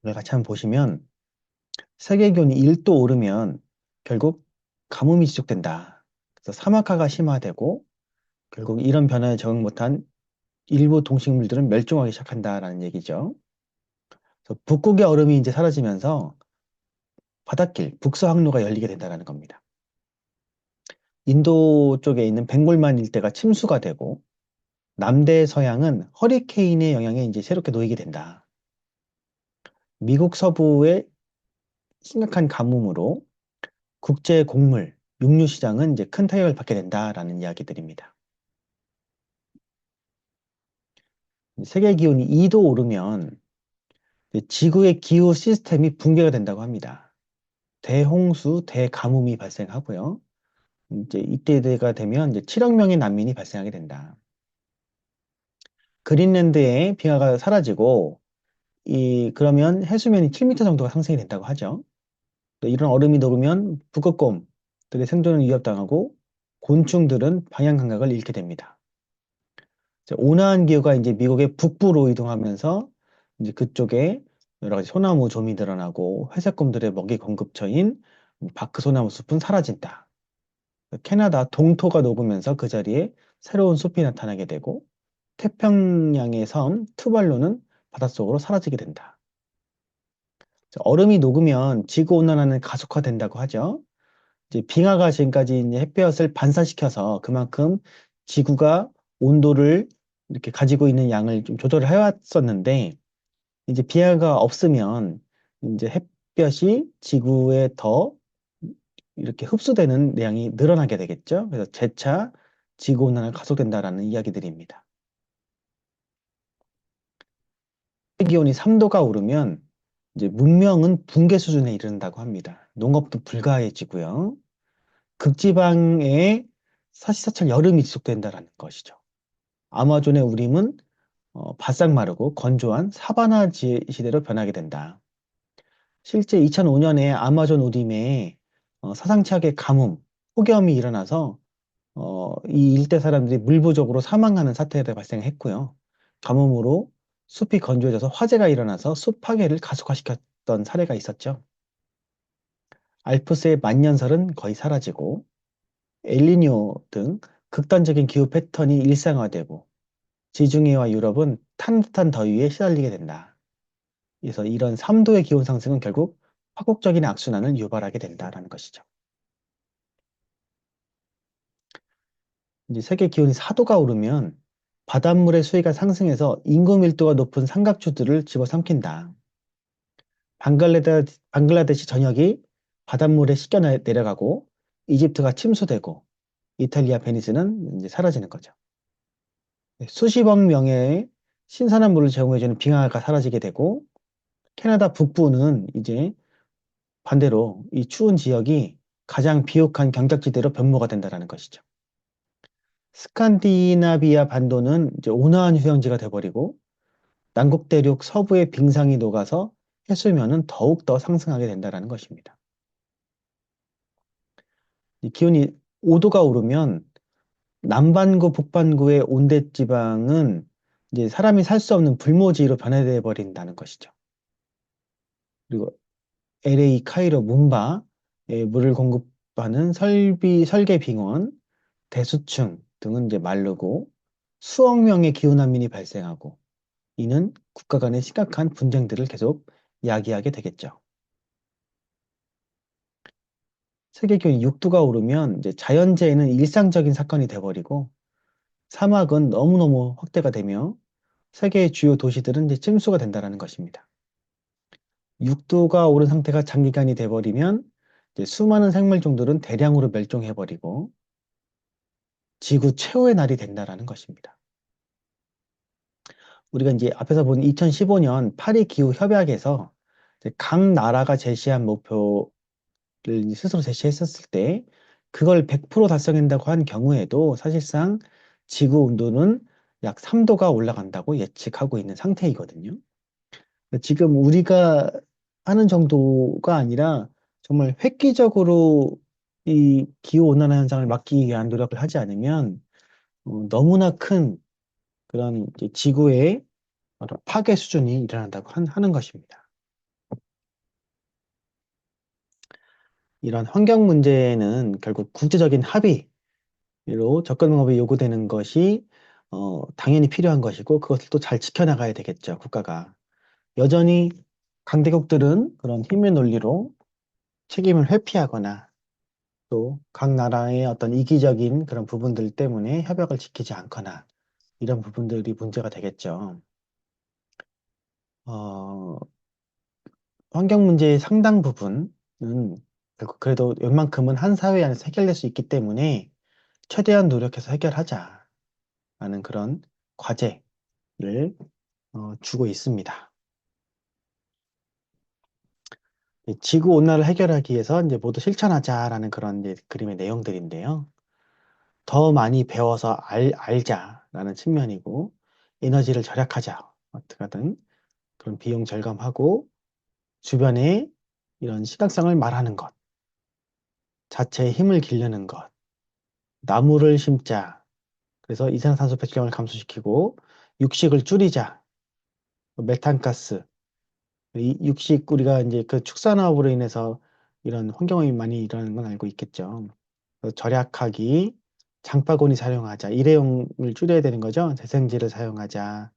우리가 같이 한번 보시면 세계 기온이 1도 오르면 결국 가뭄이 지속된다. 그래서 사막화가 심화되고 결국 이런 변화에 적응 못한 일부 동식물들은 멸종하기 시작한다라는 얘기죠. 그래서 북극의 얼음이 이제 사라지면서 바닷길, 북서 항로가 열리게 된다는 겁니다. 인도 쪽에 있는 벵골만 일대가 침수가 되고 남대 서양은 허리케인의 영향에 이제 새롭게 놓이게 된다. 미국 서부의 심각한 가뭄으로 국제 곡물, 육류 시장은 이제 큰 타격을 받게 된다라는 이야기들입니다. 세계 기온이 2도 오르면 지구의 기후 시스템이 붕괴가 된다고 합니다. 대홍수, 대가뭄이 발생하고요. 이제 이때가 되면 이제 7억 명의 난민이 발생하게 된다. 그린랜드의 빙하가 사라지고 그러면 해수면이 7m 정도가 상승이 된다고 하죠. 또 이런 얼음이 녹으면 북극곰들의 생존을 위협당하고 곤충들은 방향 감각을 잃게 됩니다. 이제 온화한 기후가 이제 미국의 북부로 이동하면서 이제 그쪽에 여러 가지 소나무 좀이 늘어나고 회색곰들의 먹이 공급처인 바크 소나무 숲은 사라진다. 캐나다 동토가 녹으면서 그 자리에 새로운 숲이 나타나게 되고 태평양의 섬 투발루는 바닷속으로 사라지게 된다. 얼음이 녹으면 지구 온난화는 가속화된다고 하죠. 이제 빙하가 지금까지 이제 햇볕을 반사시켜서 그만큼 지구가 온도를 이렇게 가지고 있는 양을 좀 조절을 해왔었는데 이제 빙하가 없으면 이제 햇볕이 지구에 더 이렇게 흡수되는 양이 늘어나게 되겠죠. 그래서 재차 지구 온난화가 가속된다라는 이야기들입니다. 기온이 3도가 오르면 이제 문명은 붕괴 수준에 이른다고 합니다. 농업도 불가해지고요. 극지방에 사시사철 여름이 지속된다라는 것이죠. 아마존의 우림은 바싹 마르고 건조한 사바나 시대로 변하게 된다. 실제 2005년에 아마존 우림에 사상치 않게 가뭄, 폭염이 일어나서 이 일대 사람들이 물부족으로 사망하는 사태가 발생했고요. 가뭄으로 숲이 건조해져서 화재가 일어나서 숲 파괴를 가속화시켰던 사례가 있었죠. 알프스의 만년설은 거의 사라지고 엘니뇨 등 극단적인 기후 패턴이 일상화되고 지중해와 유럽은 탄 듯한 더위에 시달리게 된다. 그래서 이런 3도의 기온 상승은 결국 파국적인 악순환을 유발하게 된다라는 것이죠. 이제 세계 기온이 4도가 오르면 바닷물의 수위가 상승해서 인구 밀도가 높은 삼각주들을 집어삼킨다. 방글라데시 전역이 바닷물에 씻겨 내려가고 이집트가 침수되고 이탈리아 베니스는 이제 사라지는 거죠. 수십억 명의 신선한 물을 제공해주는 빙하가 사라지게 되고 캐나다 북부는 이제 반대로 이 추운 지역이 가장 비옥한 경작지대로 변모가 된다는 것이죠. 스칸디나비아 반도는 이제 온화한 휴양지가 돼버리고 남극 대륙 서부의 빙상이 녹아서 해수면은 더욱더 상승하게 된다는 것입니다. 이 기온이 5도가 오르면 남반구, 북반구의 온대 지방은 이제 사람이 살 수 없는 불모지로 변해돼 버린다는 것이죠. 그리고 LA, 카이로, 뭄바에 물을 공급하는 설계 빙원, 대수층 등은 이제 마르고 수억 명의 기후난민이 발생하고 이는 국가 간의 심각한 분쟁들을 계속 야기하게 되겠죠. 세계 기온이 6도가 오르면 이제 자연재해는 일상적인 사건이 돼버리고 사막은 너무너무 확대가 되며 세계의 주요 도시들은 이제 침수가 된다는 것입니다. 6도가 오른 상태가 장기간이 돼버리면 이제 수많은 생물종들은 대량으로 멸종해버리고 지구 최후의 날이 된다는 것입니다. 우리가 이제 앞에서 본 2015년 파리 기후 협약에서 각 나라가 제시한 목표를 스스로 제시했었을 때 그걸 100% 달성한다고 한 경우에도 사실상 지구 온도는 약 3도가 올라간다고 예측하고 있는 상태이거든요. 지금 우리가 하는 정도가 아니라 정말 획기적으로 이 기후 온난화 현상을 막기 위한 노력을 하지 않으면 너무나 큰 그런 이제 지구의 파괴 수준이 일어난다고 하는 것입니다. 이런 환경 문제는 결국 국제적인 합의로 접근 방법이 요구되는 것이 당연히 필요한 것이고 그것을 또 잘 지켜나가야 되겠죠, 국가가. 여전히 강대국들은 그런 힘의 논리로 책임을 회피하거나 또 각 나라의 어떤 이기적인 그런 부분들 때문에 협약을 지키지 않거나 이런 부분들이 문제가 되겠죠. 어, 환경 문제의 상당 부분은 결국 그래도 웬만큼은 한 사회 안에서 해결될 수 있기 때문에 최대한 노력해서 해결하자라는 그런 과제를 주고 있습니다. 이 지구 온난화를 해결하기 위해서 이제 모두 실천하자라는 그런 이제 그림의 내용들인데요. 더 많이 배워서 알자라는 측면이고 에너지를 절약하자 어떻게 하든 그런 비용 절감하고 주변에 이런 시각성을 말하는 것, 자체의 힘을 기르는 것, 나무를 심자. 그래서 이산화탄소 배출량을 감소시키고 육식을 줄이자. 메탄가스. 이 육식 우리가 이제 그 축산업으로 인해서 이런 환경오염이 많이 일어나는 건 알고 있겠죠. 그래서 절약하기, 장바구니 사용하자. 일회용을 줄여야 되는 거죠. 재생지를 사용하자.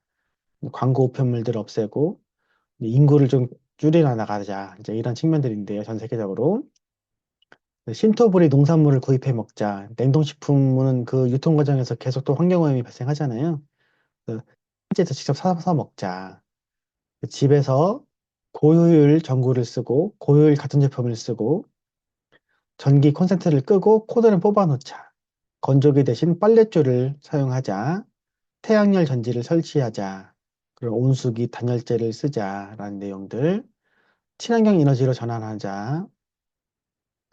광고 우편물들 없애고 인구를 좀 줄여 나가자. 이제 이런 측면들인데요. 전 세계적으로. 신토부리 농산물을 구입해 먹자. 냉동식품은 그 유통 과정에서 계속 또 환경오염이 발생하잖아요. 그 현지에서 직접 사서 먹자. 집에서 고효율 전구를 쓰고 고효율 같은 제품을 쓰고 전기 콘센트를 끄고 코드를 뽑아 놓자. 건조기 대신 빨랫줄을 사용하자. 태양열 전지를 설치하자. 그리고 온수기 단열재를 쓰자라는 내용들. 친환경 에너지로 전환하자.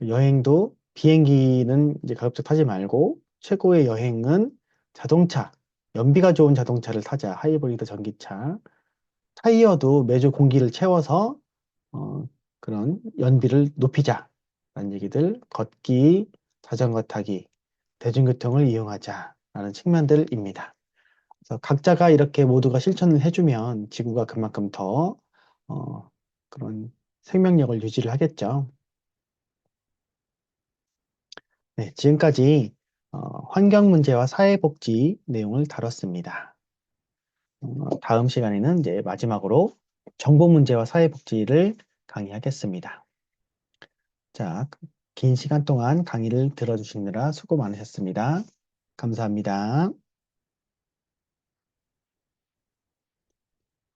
여행도 비행기는 이제 가급적 타지 말고 최고의 여행은 자동차, 연비가 좋은 자동차를 타자. 하이브리드 전기차. 타이어도 매주 공기를 채워서 그런 연비를 높이자. 라는 얘기들. 걷기, 자전거 타기, 대중교통을 이용하자. 라는 측면들입니다. 그래서 각자가 이렇게 모두가 실천을 해주면 지구가 그만큼 더 그런 생명력을 유지를 하겠죠. 네, 지금까지 환경 문제와 사회복지 내용을 다뤘습니다. 다음 시간에는 이제 마지막으로 정보 문제와 사회복지를 강의하겠습니다. 자, 긴 시간 동안 강의를 들어주시느라 수고 많으셨습니다. 감사합니다.